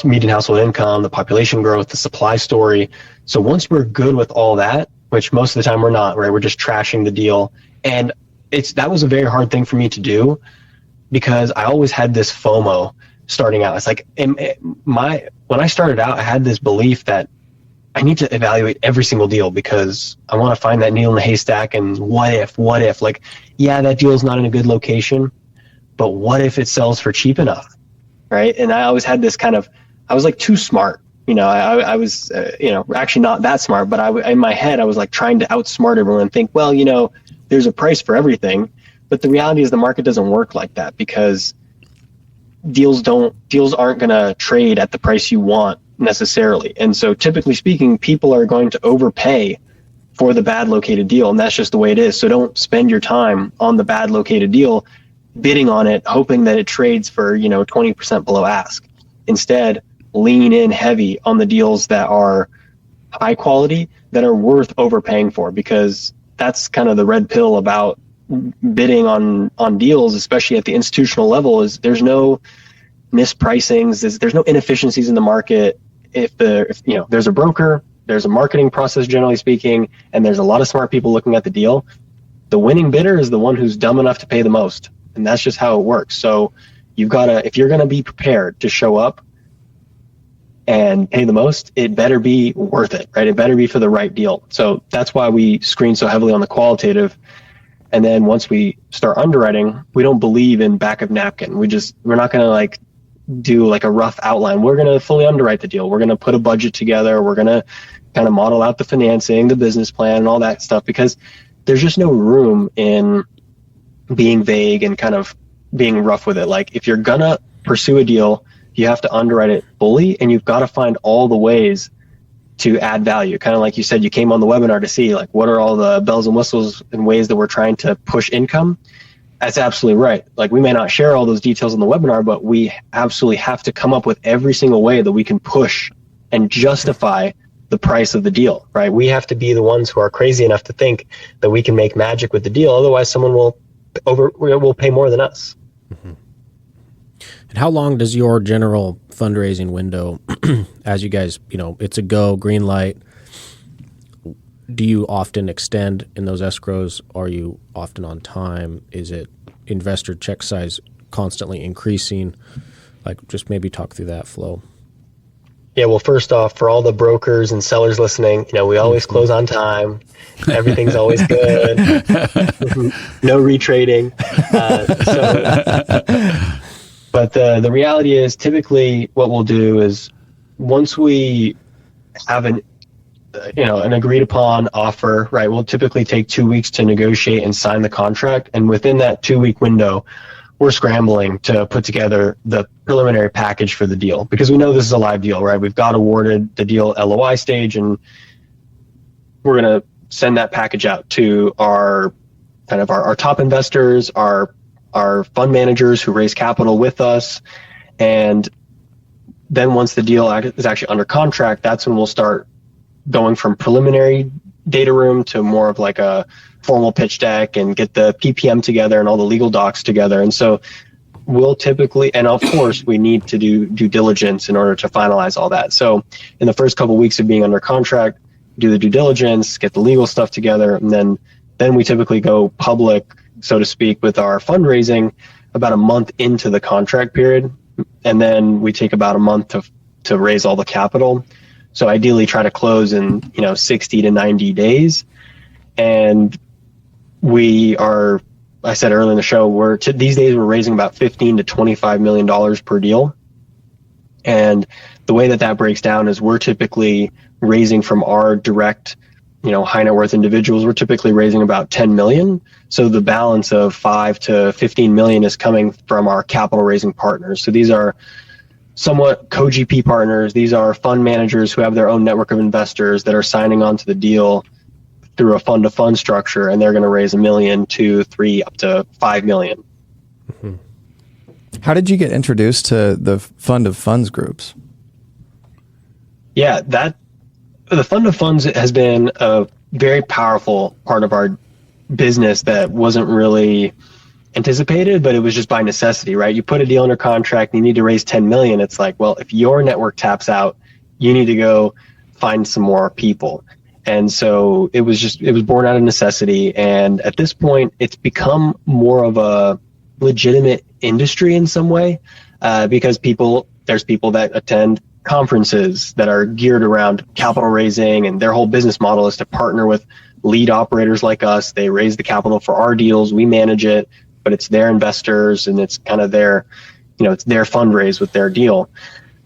median household income, the population growth, the supply story. So once we're good with all that, which most of the time we're not, right? We're just trashing the deal. And that was a very hard thing for me to do, because I always had this FOMO starting out. It's like, when I started out, I had this belief that I need to evaluate every single deal because I want to find that needle in the haystack. And what if, like, yeah, that deal is not in a good location, but what if it sells for cheap enough, right? And I always had this kind of, I was like too smart. I was, actually not that smart, but in my head, I was like trying to outsmart everyone and think, well, there's a price for everything. But the reality is the market doesn't work like that, because deals aren't going to trade at the price you want necessarily. And so typically speaking, people are going to overpay for the bad located deal, and that's just the way it is. So don't spend your time on the bad located deal bidding on it, hoping that it trades for 20% below ask. Instead, lean in heavy on the deals that are high quality, that are worth overpaying for, because that's kind of the red pill about bidding on deals, especially at the institutional level, is there's no mispricings, there's no inefficiencies in the market. If there's a broker, there's a marketing process, generally speaking, and there's a lot of smart people looking at the deal, the winning bidder is the one who's dumb enough to pay the most. And that's just how it works. So you've got to, if you're going to be prepared to show up and pay the most, it better be worth it, right? It better be for the right deal. So that's why we screen so heavily on the qualitative. And then once we start underwriting, we don't believe in back of napkin. We're not going to do a rough outline. We're going to fully underwrite the deal. We're going to put a budget together. We're going to kind of model out the financing, the business plan, and all that stuff, because there's just no room in being vague and kind of being rough with it. Like, if you're going to pursue a deal, you have to underwrite it fully, and you've got to find all the ways to add value. Kind of like you said, you came on the webinar to see what are all the bells and whistles and ways that we're trying to push income. That's absolutely right. We may not share all those details in the webinar, but we absolutely have to come up with every single way that we can push and justify the price of the deal, right? We have to be the ones who are crazy enough to think that we can make magic with the deal. Otherwise, someone will pay more than us. Mm-hmm. And how long does your general fundraising window, as you guys, it's a go, green light? Do you often extend in those escrows? Are you often on time? Is it investor check size constantly increasing? Like, just maybe talk through that flow. Yeah, well, first off, for all the brokers and sellers listening, we always close on time. Everything's always good. No retrading. But the reality is, typically what we'll do is, once we have an agreed upon offer, right, we'll typically take 2 weeks to negotiate and sign the contract. And within that 2 week window, we're scrambling to put together the preliminary package for the deal, because we know this is a live deal, right? We've got awarded the deal LOI stage, and we're going to send that package out to our top investors, our fund managers who raise capital with us. And then once the deal is actually under contract, that's when we'll start going from preliminary data room to more of like a formal pitch deck and get the PPM together and all the legal docs together. And so we'll typically, and of course we need to do due diligence in order to finalize all that. So in the first couple of weeks of being under contract, do the due diligence, get the legal stuff together, and then we typically go public, so to speak, with our fundraising about a month into the contract period. And then we take about a month to raise all the capital. So ideally try to close in 60 to 90 days. And we are, I said earlier in the show, these days we're raising about $15 to $25 million per deal. And the way that breaks down is we're typically raising from our direct, high net worth individuals. We're typically raising about 10 million. So the balance of 5 to 15 million is coming from our capital raising partners. So these are somewhat co-GP partners. These are fund managers who have their own network of investors that are signing on to the deal through a fund-to-fund structure, and they're going to raise $1 million, $2 million, $3 million, up to $5 million. Mm-hmm. How did you get introduced to the fund of funds groups? Yeah, the fund of funds has been a very powerful part of our business that wasn't really anticipated, but it was just by necessity, right? You put a deal under contract and you need to raise 10 million. It's like, well, if your network taps out, you need to go find some more people. And so it was born out of necessity. And at this point, it's become more of a legitimate industry in some way, because there's people that attend conferences that are geared around capital raising, and their whole business model is to partner with lead operators like us. They raise the capital for our deals, we manage it, but it's their investors and it's kind of their, it's their fundraise with their deal.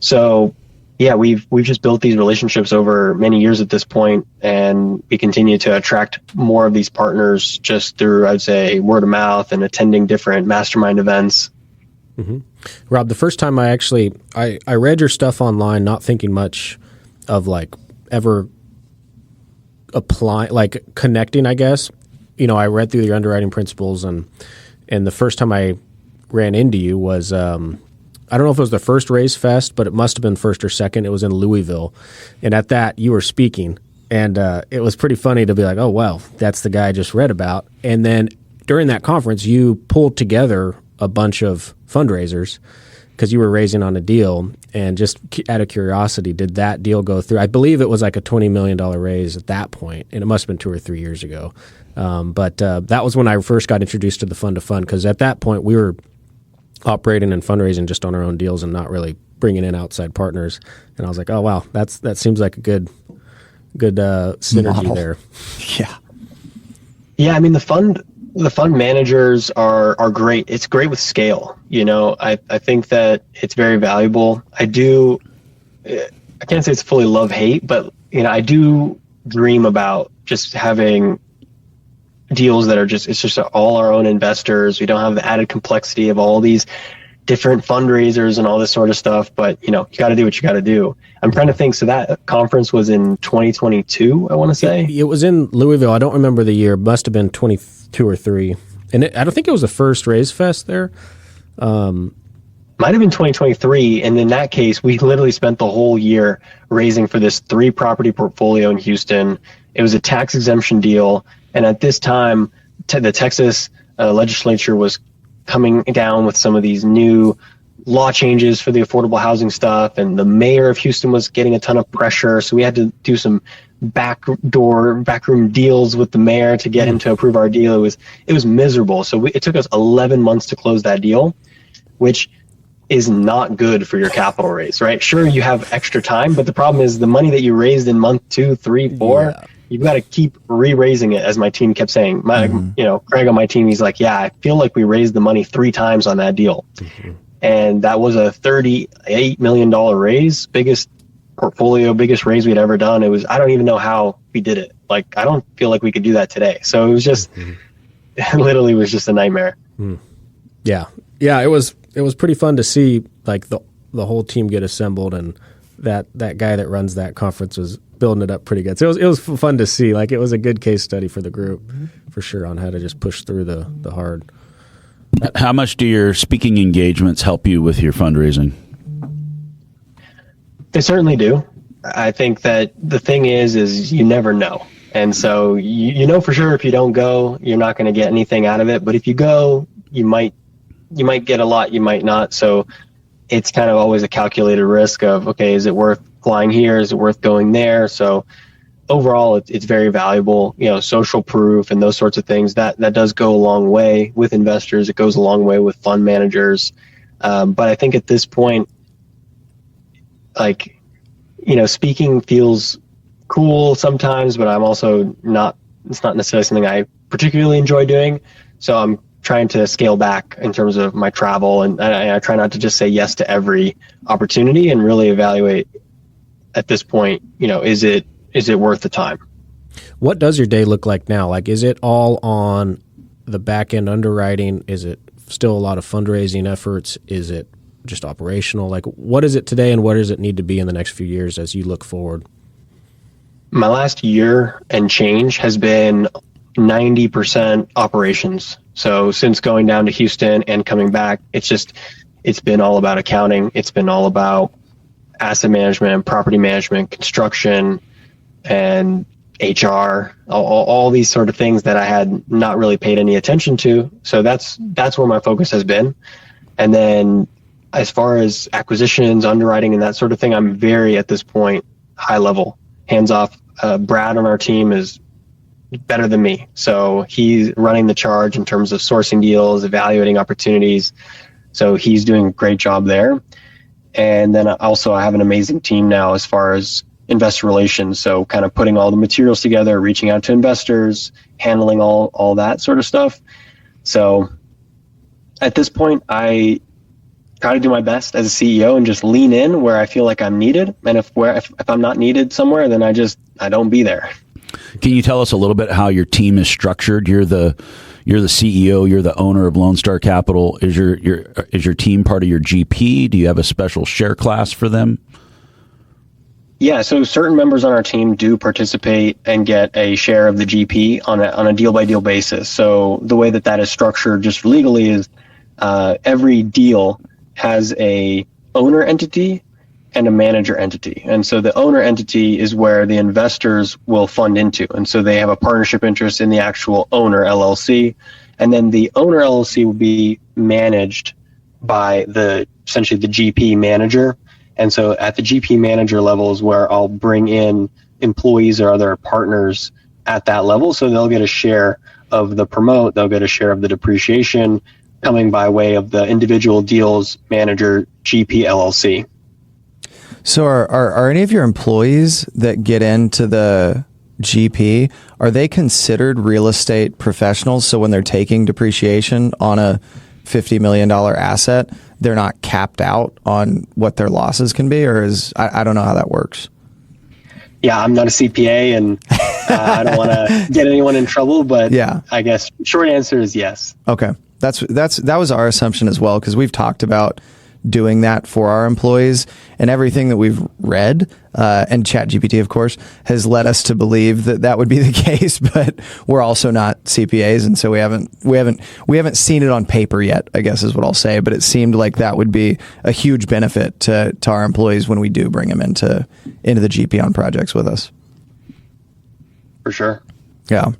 So yeah, we've just built these relationships over many years at this point, and we continue to attract more of these partners just through, I'd say, word of mouth and attending different mastermind events. Mm-hmm. Rob, the first time I read your stuff online, not thinking much of like ever connecting, I guess. I read through your underwriting principles, and the first time I ran into you was, I don't know if it was the first Raise Fest, but it must have been first or second. It was in Louisville. And at that, you were speaking. And it was pretty funny to be like, oh, wow, that's the guy I just read about. And then during that conference, you pulled together a bunch of fundraisers because you were raising on a deal. And just out of curiosity, did that deal go through? I believe it was like a $20 million raise at that point, and it must have been 2 or 3 years ago. But that was when I first got introduced to the fund-to-fund, because at that point we were operating and fundraising just on our own deals and not really bringing in outside partners. And I was like, oh, wow, that seems like a good synergy model there. Yeah. Yeah, I mean, the fund managers are great. It's great with scale. I think that it's very valuable. I can't say it's fully love-hate, but I do dream about just having deals that are it's just all our own investors. We don't have the added complexity of all these different fundraisers and all this sort of stuff, but you got to do what you got to do. I'm trying to think. So that conference was in 2022, I want to say. It was in Louisville. I don't remember the year. It must have been 22 or 3. And I don't think it was the first Raise Fest there. might have been 2023. And in that case, we literally spent the whole year raising for this 3-property portfolio in Houston. It was a tax exemption deal. And at this time, the Texas legislature was coming down with some of these new law changes for the affordable housing stuff. And the mayor of Houston was getting a ton of pressure. So we had to do some backroom deals with the mayor to get him to approve our deal. It was miserable. So it took us 11 months to close that deal, which is not good for your capital raise, right? Sure, you have extra time, but the problem is the money that you raised in month 2, 3, 4, you've got to keep re-raising it, as my team kept saying. Craig on my team, he's like, yeah, I feel like we raised the money 3 times on that deal. And that was a $38 million raise, biggest portfolio, biggest raise we'd ever done. I don't even know how we did it. Like, I don't feel like we could do that today. So it was just, it literally was just a nightmare. Yeah. Yeah. It was pretty fun to see, like, the whole team get assembled, and that guy that runs that conference was building it up pretty good. So it was fun to see. Like, it was a good case study for the group, for sure, on how to just push through the hard. How much do your speaking engagements help you with your fundraising? They certainly do. I think that the thing is you never know. And so you know for sure if you don't go, you're not going to get anything out of it. But if you go, you might get a lot, you might not. So it's kind of always a calculated risk of, okay, is it worth flying here? Is it worth going there? So overall, it's very valuable, social proof and those sorts of things. That does go a long way with investors. It goes a long way with fund managers. But I think at this point, speaking feels cool sometimes, but I'm also it's not necessarily something I particularly enjoy doing. So I'm trying to scale back in terms of my travel, and I try not to just say yes to every opportunity and really evaluate at this point, is it worth the time? What does your day look like now? Like, is it all on the back end underwriting? Is it still a lot of fundraising efforts? Is it just operational? Like, what is it today, and what does it need to be in the next few years as you look forward? My last year and change has been 90% operations. So since going down to Houston and coming back, it's been all about accounting. It's been all about asset management, property management, construction, and HR, all these sort of things that I had not really paid any attention to. So that's where my focus has been. And then as far as acquisitions, underwriting, and that sort of thing, I'm very, at this point, high level, hands off. Brad on our team is better than me. So he's running the charge in terms of sourcing deals, evaluating opportunities. So he's doing a great job there. And then also I have an amazing team now as far as investor relations. So kind of putting all the materials together, reaching out to investors, handling all that sort of stuff. So at this point, I try to do my best as a CEO and just lean in where I feel like I'm needed. And if I'm not needed somewhere, then I don't be there. Can you tell us a little bit how your team is structured? You're the CEO, you're the owner of Lone Star Capital. Is your team part of your GP? Do you have a special share class for them? Yeah, so certain members on our team do participate and get a share of the GP on a deal by deal basis. So the way that is structured just legally is every deal has a owner entity and a manager entity. And so the owner entity is where the investors will fund into. And so they have a partnership interest in the actual owner LLC. And then the owner LLC will be managed by essentially the GP manager. And so at the GP manager level is where I'll bring in employees or other partners at that level. So they'll get a share of the promote, they'll get a share of the depreciation coming by way of the individual deals manager GP LLC. So are any of your employees that get into the GP, are they considered real estate professionals? So when they're taking depreciation on a $50 million asset, they're not capped out on what their losses can be, or I don't know how that works. Yeah, I'm not a CPA, and I don't want to get anyone in trouble, but yeah, I guess short answer is yes. Okay. That was our assumption as well, because we've talked about doing that for our employees. And everything that we've read, and ChatGPT, of course, has led us to believe that that would be the case. But we're also not CPAs, and so we haven't seen it on paper yet, I guess is what I'll say. But it seemed like that would be a huge benefit to our employees when we do bring them into the GP on projects with us. For sure. Yeah.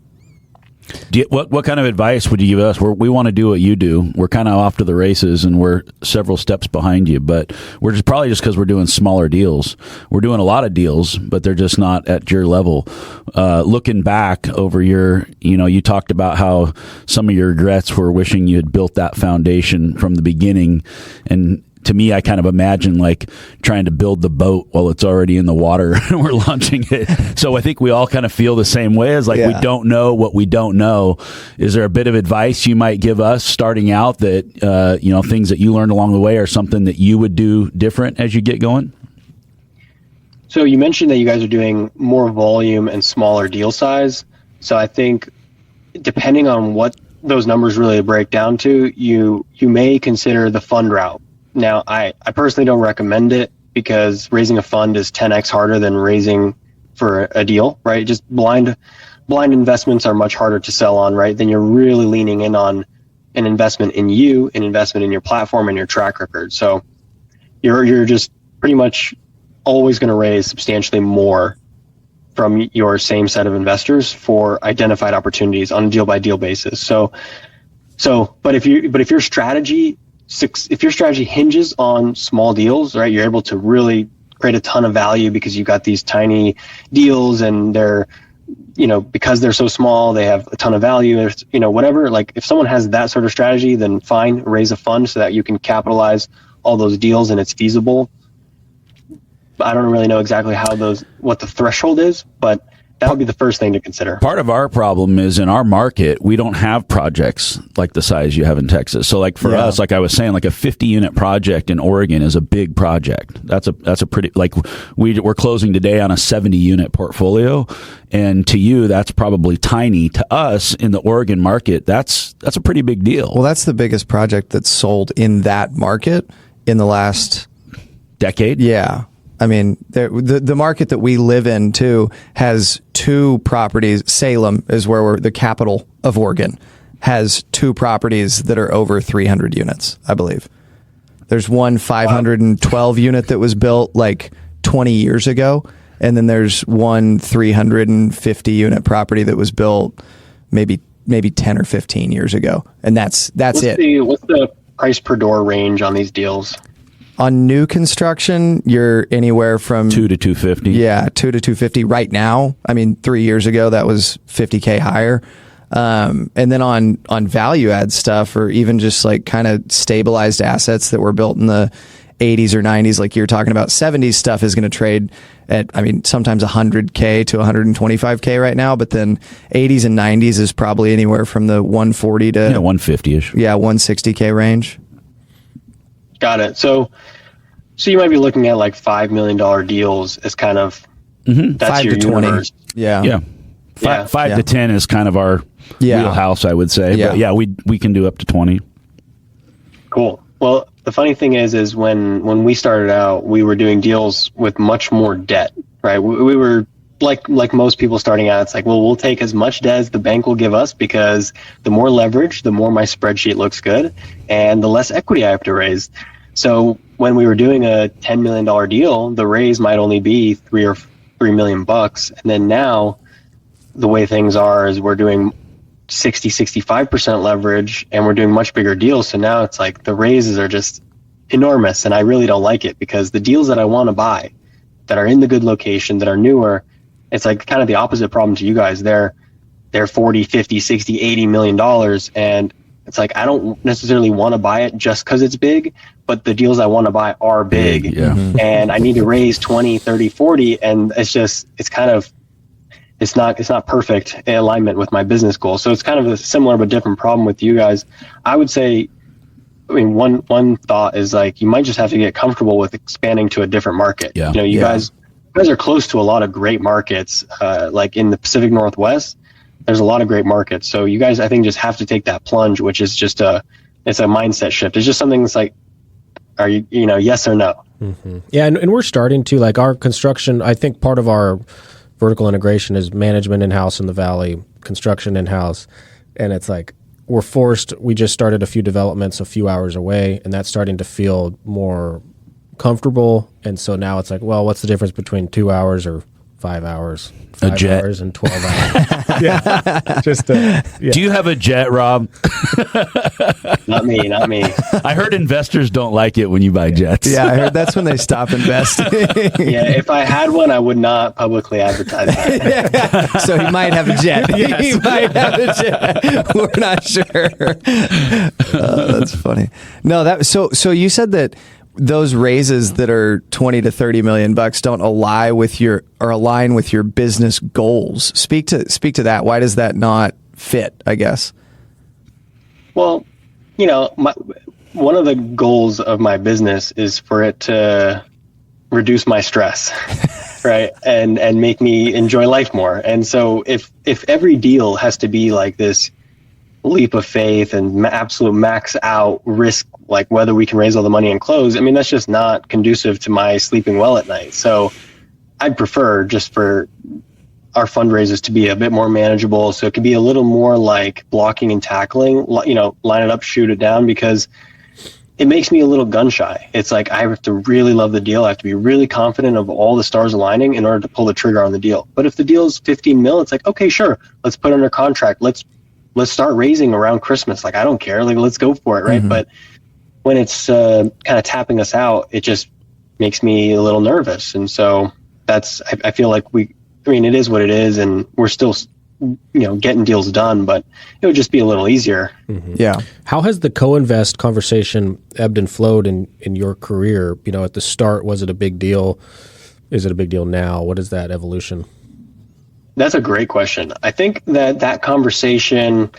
What kind of advice would you give us? We want to do what you do. We're kind of off to the races, and we're several steps behind you. But we're probably just because we're doing smaller deals. We're doing a lot of deals, but they're just not at your level. Looking back over you talked about how some of your regrets were wishing you had built that foundation from the beginning. And to me, I kind of imagine like trying to build the boat while it's already in the water and we're launching it. So I think we all kind of feel the same way as we don't know what we don't know. Is there a bit of advice you might give us starting out that, things that you learned along the way or something that you would do different as you get going? So you mentioned that you guys are doing more volume and smaller deal size. So I think depending on what those numbers really break down to, you may consider the fund route. Now, I personally don't recommend it because raising a fund is 10x harder than raising for a deal, right? Just blind investments are much harder to sell on, right? Then you're really leaning in on an investment in you, an investment in your platform and your track record. So you're just pretty much always going to raise substantially more from your same set of investors for identified opportunities on a deal by deal basis. But if your strategy hinges on small deals, right, you're able to really create a ton of value because you've got these tiny deals and they're, because they're so small, they have a ton of value, whatever. Like if someone has that sort of strategy, then fine, raise a fund so that you can capitalize all those deals and it's feasible. I don't really know exactly what the threshold is, but that would be the first thing to consider. Part of our problem is in our market, we don't have projects like the size you have in Texas. So like for us, like I was saying, like a 50 unit project in Oregon is a big project. That's a pretty, like we're closing today on a 70 unit portfolio. And to you, that's probably tiny. To us in the Oregon market, that's a pretty big deal. Well, that's the biggest project that's sold in that market in the last decade. Yeah. I mean, the market that we live in, too, has two properties. Salem is where the capital of Oregon, has two properties that are over 300 units, I believe. There's one 512 unit that was built like 20 years ago, and then there's one 350 unit property that was built maybe 10 or 15 years ago, and that's it. What's the price per door range on these deals? On new construction, you're anywhere from $2 to $250. Yeah, $2 to $250 right now. I mean, 3 years ago that was $50K higher. And then on value add stuff, or even just like kind of stabilized assets that were built in the 80s or 90s, like you're talking about, 70s stuff is going to trade at, I mean, sometimes $100K to $125K right now, but then 80s and 90s is probably anywhere from the 140 to 150ish. Yeah, 160K range. Got it. So you might be looking at like $5 million deals as kind of that's 5 your to 20. universe. Yeah. Five to 10 is kind of our wheelhouse, I would say. Yeah. But we can do up to 20. Cool. Well, the funny thing is when we started out, we were doing deals with much more debt, right? We were like most people starting out, it's like, well, we'll take as much debt as the bank will give us because the more leverage, the more my spreadsheet looks good and the less equity I have to raise. So when we were doing a $10 million deal, the raise might only be $3 million. And then now the way things are is we're doing 65% leverage and we're doing much bigger deals. So now it's like the raises are just enormous. And I really don't like it because the deals that I want to buy that are in the good location, that are newer, it's like kind of the opposite problem to you guys. They're 40, 50, 60, $80 million. And it's like, I don't necessarily want to buy it just because it's big, but the deals I want to buy are big. Yeah. And I need to raise 20, 30, 40. And it's not perfect in alignment with my business goals. So it's kind of a similar but different problem with you guys. I would say, I mean, one thought is like, you might just have to get comfortable with expanding to a different market. Yeah. You guys are close to a lot of great markets, like in the Pacific Northwest, there's a lot of great markets. So you guys, I think, just have to take that plunge, which is just it's a mindset shift. It's just something that's like, Are you, yes or no? Mm-hmm. Yeah. And we're starting to, like, our construction, I think part of our vertical integration is management in-house in the Valley, construction in-house. And it's like, we just started a few developments a few hours away, and that's starting to feel more comfortable. And so now it's like, well, what's the difference between 2 hours or 5 hours? 5 hours and 12 hours. Yeah. Do you have a jet, Rob? Not me. I heard investors don't like it when you buy jets. Yeah, I heard that's when they stop investing. Yeah, if I had one, I would not publicly advertise that. Yeah. So he might have a jet. Yes. He might have a jet. We're not sure. That's funny. No, so you said that those raises that are 20 to 30 million bucks don't align with your business goals. Speak to that. Why does that not fit, I guess? Well, one of the goals of my business is for it to reduce my stress, right? And make me enjoy life more. And so if every deal has to be like this leap of faith and absolute max out risk, like whether we can raise all the money and close, I mean, that's just not conducive to my sleeping well at night. So I'd prefer just for our fundraisers to be a bit more manageable. So it could be a little more like blocking and tackling, line it up, shoot it down, because it makes me a little gun shy. It's like, I have to really love the deal. I have to be really confident of all the stars aligning in order to pull the trigger on the deal. But if the deal is 15 mil, it's like, okay, sure, let's put it under contract. Let's start raising around Christmas. Like, I don't care. Like, let's go for it. Right. Mm-hmm. But when it's kind of tapping us out, it just makes me a little nervous. And so I feel like it is what it is, and we're still, getting deals done, but it would just be a little easier. Mm-hmm. Yeah. How has the co-invest conversation ebbed and flowed in your career? At the start, was it a big deal? Is it a big deal now? What is that evolution? That's a great question. I think that conversation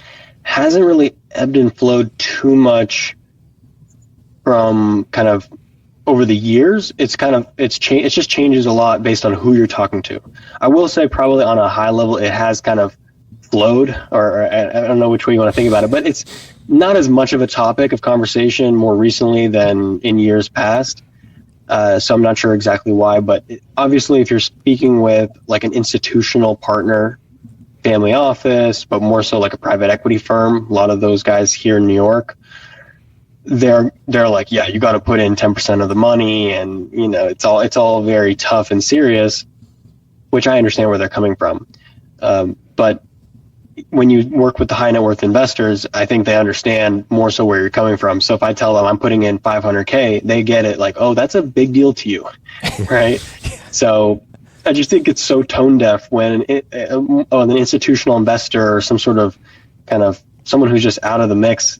hasn't really ebbed and flowed too much from kind of over the years. It's just changes a lot based on who you're talking to. I will say probably on a high level, it has kind of flowed, or I don't know which way you want to think about it, but it's not as much of a topic of conversation more recently than in years past. So I'm not sure exactly why, but obviously if you're speaking with like an institutional partner, family office, but more so like a private equity firm, a lot of those guys here in New York, they're like, yeah, you got to put in 10% of the money, and it's all very tough and serious, which I understand where they're coming from. But when you work with the high net worth investors, I think they understand more so where you're coming from. So if I tell them I'm putting in $500K, they get it like, oh, that's a big deal to you, right? So I just think it's so tone deaf when an institutional investor or some sort of kind of someone who's just out of the mix,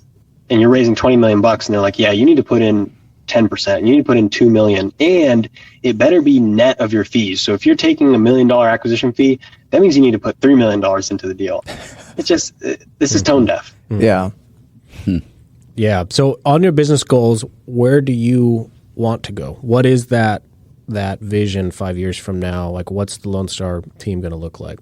and you're raising 20 million bucks, and they're like, yeah, you need to put in 10%, you need to put in 2 million, and it better be net of your fees. So if you're taking $1 million acquisition fee, that means you need to put $3 million into the deal. It's just, this is tone deaf. Yeah. Yeah. So on your business goals, where do you want to go? What is that vision 5 years from now? Like, what's the Lone Star team going to look like?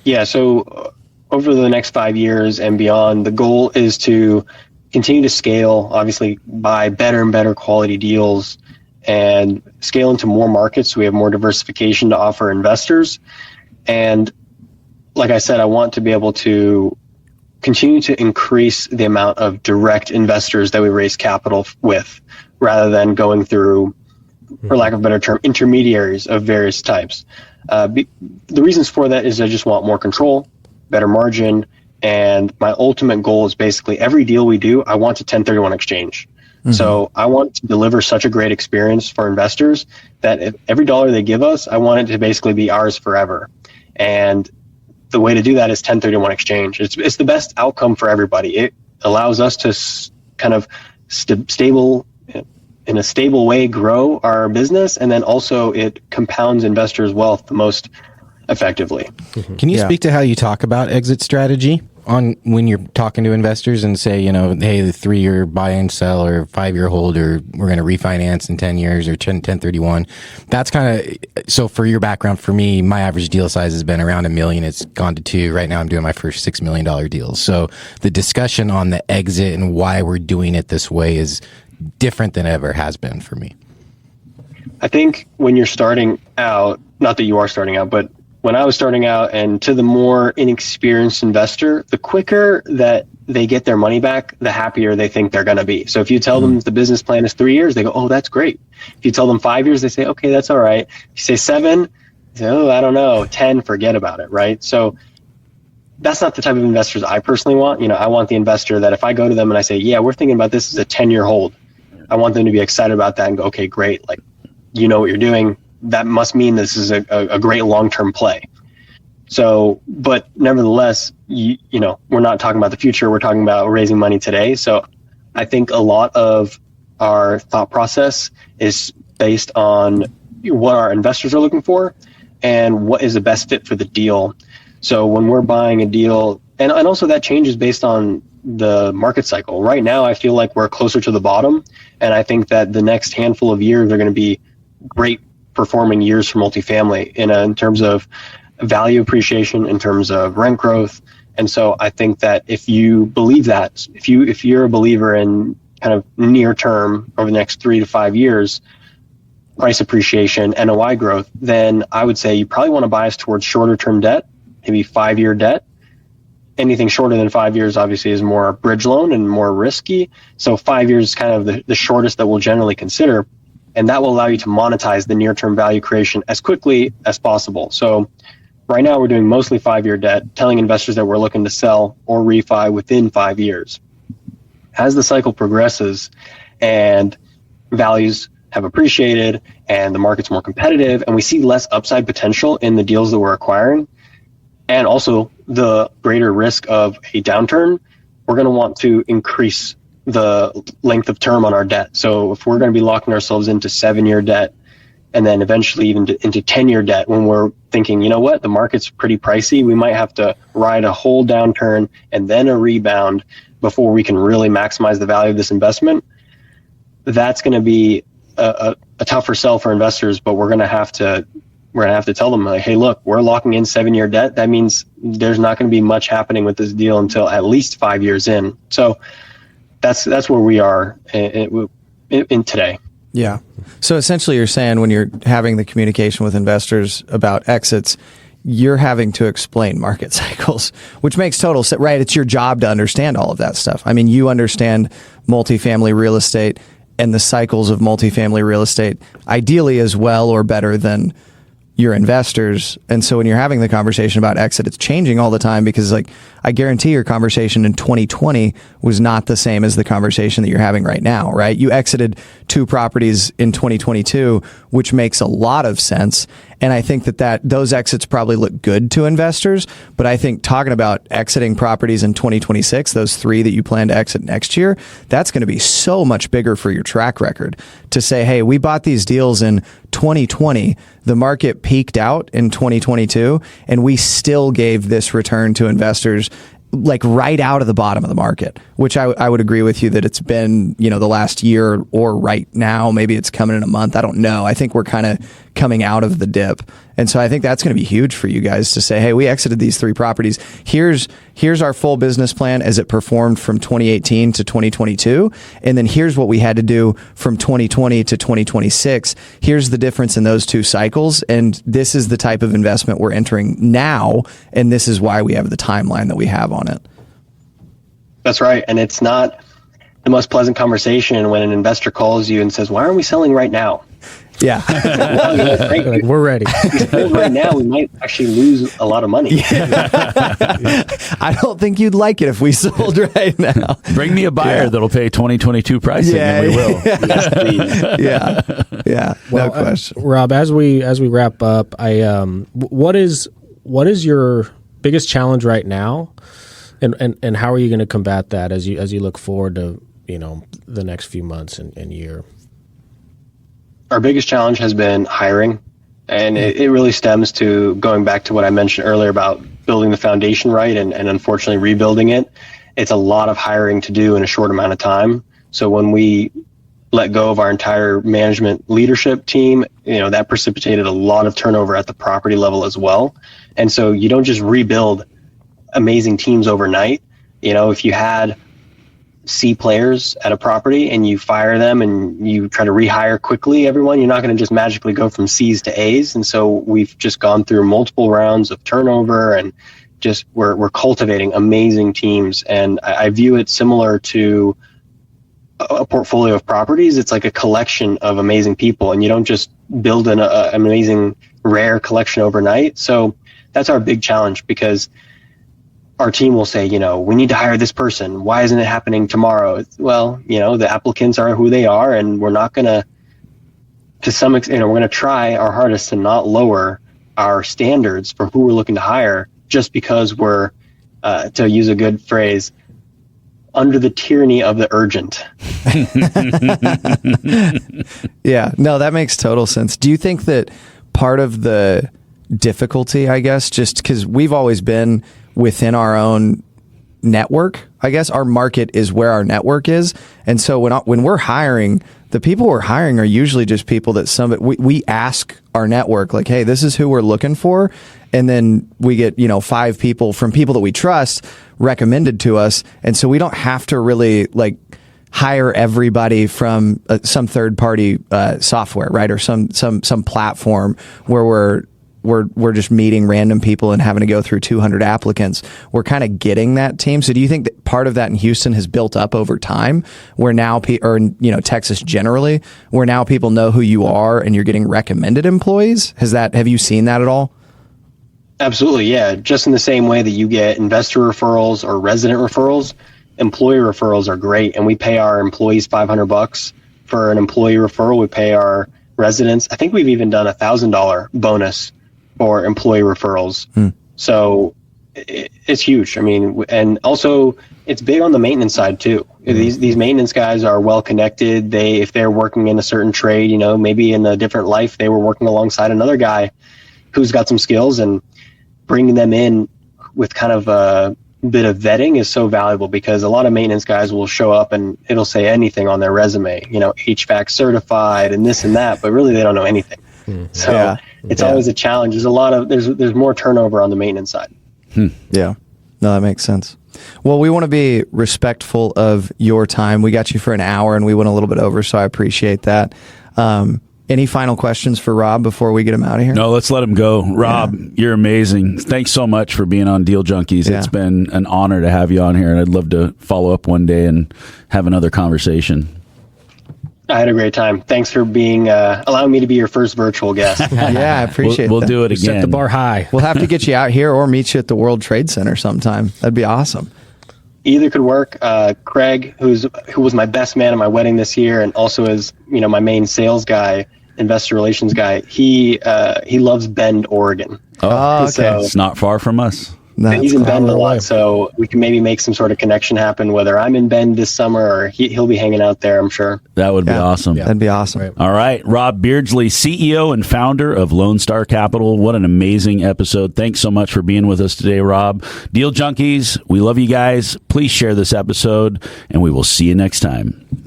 Yeah. So over the next 5 years and beyond, the goal is to continue to scale, obviously buy better and better quality deals, and scale into more markets so we have more diversification to offer investors. And like I said, I want to be able to continue to increase the amount of direct investors that we raise capital with, rather than going through, for lack of a better term, intermediaries of various types. The reasons for that is I just want more control, better margin, and my ultimate goal is basically every deal we do, I want to 1031 exchange. Mm-hmm. So I want to deliver such a great experience for investors that if every dollar they give us, I want it to basically be ours forever. And the way to do that is 1031 exchange. It's the best outcome for everybody. It allows us to kind of in a stable way grow our business, and then also it compounds investors' wealth the most effectively. Mm-hmm. Can you speak to how you talk about exit strategy on when you're talking to investors and say, hey, the 3-year buy and sell or 5-year hold, or we're going to refinance in 10 years or 1031? That's kind of, so for your background, for me, my average deal size has been around $1 million. It's gone to $2 million. Right now I'm doing my first $6 million deals. So the discussion on the exit and why we're doing it this way is different than it ever has been for me. I think when you're starting out, not that you are starting out, but when I was starting out, and to the more inexperienced investor, the quicker that they get their money back, the happier they think they're going to be. So if you tell them the business plan is 3 years, they go, oh, that's great. If you tell them 5 years, they say, okay, that's all right. If you say 7, they say, oh, I don't know, 10, forget about it, right? So that's not the type of investors I personally want. I want the investor that if I go to them and I say, yeah, we're thinking about this as a 10-year hold, I want them to be excited about that and go, okay, great. Like, you know what you're doing. That must mean this is a great long-term play. So, but nevertheless, we're not talking about the future. We're talking about raising money today. So I think a lot of our thought process is based on what our investors are looking for and what is the best fit for the deal. So when we're buying a deal, and also that changes based on the market cycle. Right now, I feel like we're closer to the bottom. And I think that the next handful of years are going to be great performing years for multifamily in terms of value appreciation, in terms of rent growth. And so I think that if you believe that, if you're a believer in kind of near term over the next 3 to 5 years, price appreciation, NOI growth, then I would say you probably want to bias towards shorter term debt, maybe 5-year debt. Anything shorter than 5 years obviously is more a bridge loan and more risky. So 5 years is kind of the shortest that we'll generally consider. And that will allow you to monetize the near-term value creation as quickly as possible. So right now we're doing mostly 5-year debt, telling investors that we're looking to sell or refi within 5 years. As the cycle progresses and values have appreciated and the market's more competitive and we see less upside potential in the deals that we're acquiring, and also the greater risk of a downturn, we're going to want to increase the length of term on our debt. So if we're going to be locking ourselves into 7-year debt and then eventually even into 10-year debt, when we're thinking, you know what, the market's pretty pricey, we might have to ride a whole downturn and then a rebound before we can really maximize the value of this investment, that's going to be a tougher sell for investors. But we're going to have to tell them, like, hey, look, we're locking in 7-year debt. That means there's not going to be much happening with this deal until at least 5 years in. So that's where we are in today. Yeah. So essentially you're saying when you're having the communication with investors about exits, you're having to explain market cycles, which makes total sense, right? It's your job to understand all of that stuff. I mean, you understand multifamily real estate and the cycles of multifamily real estate ideally as well or better than your investors. And so when you're having the conversation about exit, it's changing all the time because, like, I guarantee your conversation in 2020 was not the same as the conversation that you're having right now, right? You exited 2 properties in 2022, which makes a lot of sense. And I think that those exits probably look good to investors. But I think talking about exiting properties in 2026, those 3 that you plan to exit next year, that's going to be so much bigger for your track record to say, hey, we bought these deals in 2020. The market peaked out in 2022, and we still gave this return to investors like right out of the bottom of the market, which I would agree with you that it's been, the last year or right now, maybe it's coming in a month. I don't know. I think we're kind of coming out of the dip. And so I think that's going to be huge for you guys to say, hey, we exited these 3 properties. Here's our full business plan as it performed from 2018 to 2022. And then here's what we had to do from 2020 to 2026. Here's the difference in those 2 cycles. And this is the type of investment we're entering now. And this is why we have the timeline that we have on it. That's right. And it's not the most pleasant conversation when an investor calls you and says, why aren't we selling right now? Yeah. Like, we're ready. Right now, we might actually lose a lot of money. Yeah. I don't think you'd like it if we sold right now. Bring me a buyer that'll pay 2022 pricing, and we will. Yes, please. Yeah. Well, no question. Rob, as we wrap up, what is your biggest challenge right now, and how are you going to combat that as you look forward to the next few months and year? Our biggest challenge has been hiring, and it really stems to going back to what I mentioned earlier about building the foundation right and unfortunately rebuilding it. It's a lot of hiring to do in a short amount of time. So when we let go of our entire management leadership team, that precipitated a lot of turnover at the property level as well. And so you don't just rebuild amazing teams overnight. If you had C players at a property and you fire them and you try to rehire quickly everyone, you're not going to just magically go from C's to A's. And so we've just gone through multiple rounds of turnover and just we're cultivating amazing teams. And I view it similar to a portfolio of properties. It's like a collection of amazing people, and you don't just build an amazing rare collection overnight. So that's our big challenge, because our team will say, we need to hire this person. Why isn't it happening tomorrow? Well, the applicants are who they are, and we're not going to some extent, we're going to try our hardest to not lower our standards for who we're looking to hire just because we're, to use a good phrase, under the tyranny of the urgent. Yeah, no, that makes total sense. Do you think that part of the difficulty, I guess, just because we've always been within our own network, I guess our market is where our network is. And so when we're hiring, the people we're hiring are usually just people that we ask our network, like, hey, this is who we're looking for. And then we get, 5 people from people that we trust recommended to us. And so we don't have to really hire everybody from some third party software, right? Or some platform where we're just meeting random people and having to go through 200 applicants. We're kind of getting that team. So do you think that part of that in Houston has built up over time, where now, Texas generally, where now people know who you are and you're getting recommended employees? Have you seen that at all? Absolutely, yeah. Just in the same way that you get investor referrals or resident referrals, employee referrals are great. And we pay our employees $500 for an employee referral. We pay our residents, I think we've even done $1,000 bonus for employee referrals. So it's huge. I mean, and also it's big on the maintenance side too. These maintenance guys are well connected. If they're working in a certain trade, maybe in a different life, they were working alongside another guy who's got some skills, and bringing them in with kind of a bit of vetting is so valuable, because a lot of maintenance guys will show up and it'll say anything on their resume, HVAC certified and this and that, but really they don't know anything. So it's always a challenge. There's more turnover on the maintenance side. Yeah. No, that makes sense. Well, we want to be respectful of your time. We got you for an hour and we went a little bit over, so I appreciate that. Any final questions for Rob before we get him out of here? No, let's let him go. Rob, you're amazing. Thanks so much for being on Deal Junkies. Yeah. It's been an honor to have you on here, and I'd love to follow up one day and have another conversation. I had a great time. Thanks for allowing me to be your first virtual guest. Yeah, I appreciate We'll that. do it again. Set the bar high. We'll have to get you out here or meet you at the World Trade Center sometime. That'd be awesome. Either could work. Craig, who was my best man at my wedding this year, and also is my main sales guy, investor relations guy. He loves Bend, Oregon. Oh, okay. So It's not far from us. he's in Bend a lot, so we can maybe make some sort of connection happen, whether I'm in Bend this summer or he'll be hanging out there, I'm sure. That would be awesome. That'd be awesome. Right. All right. Rob Beardsley, CEO and founder of Lone Star Capital. What an amazing episode. Thanks so much for being with us today, Rob. Deal Junkies, we love you guys. Please share this episode, and we will see you next time.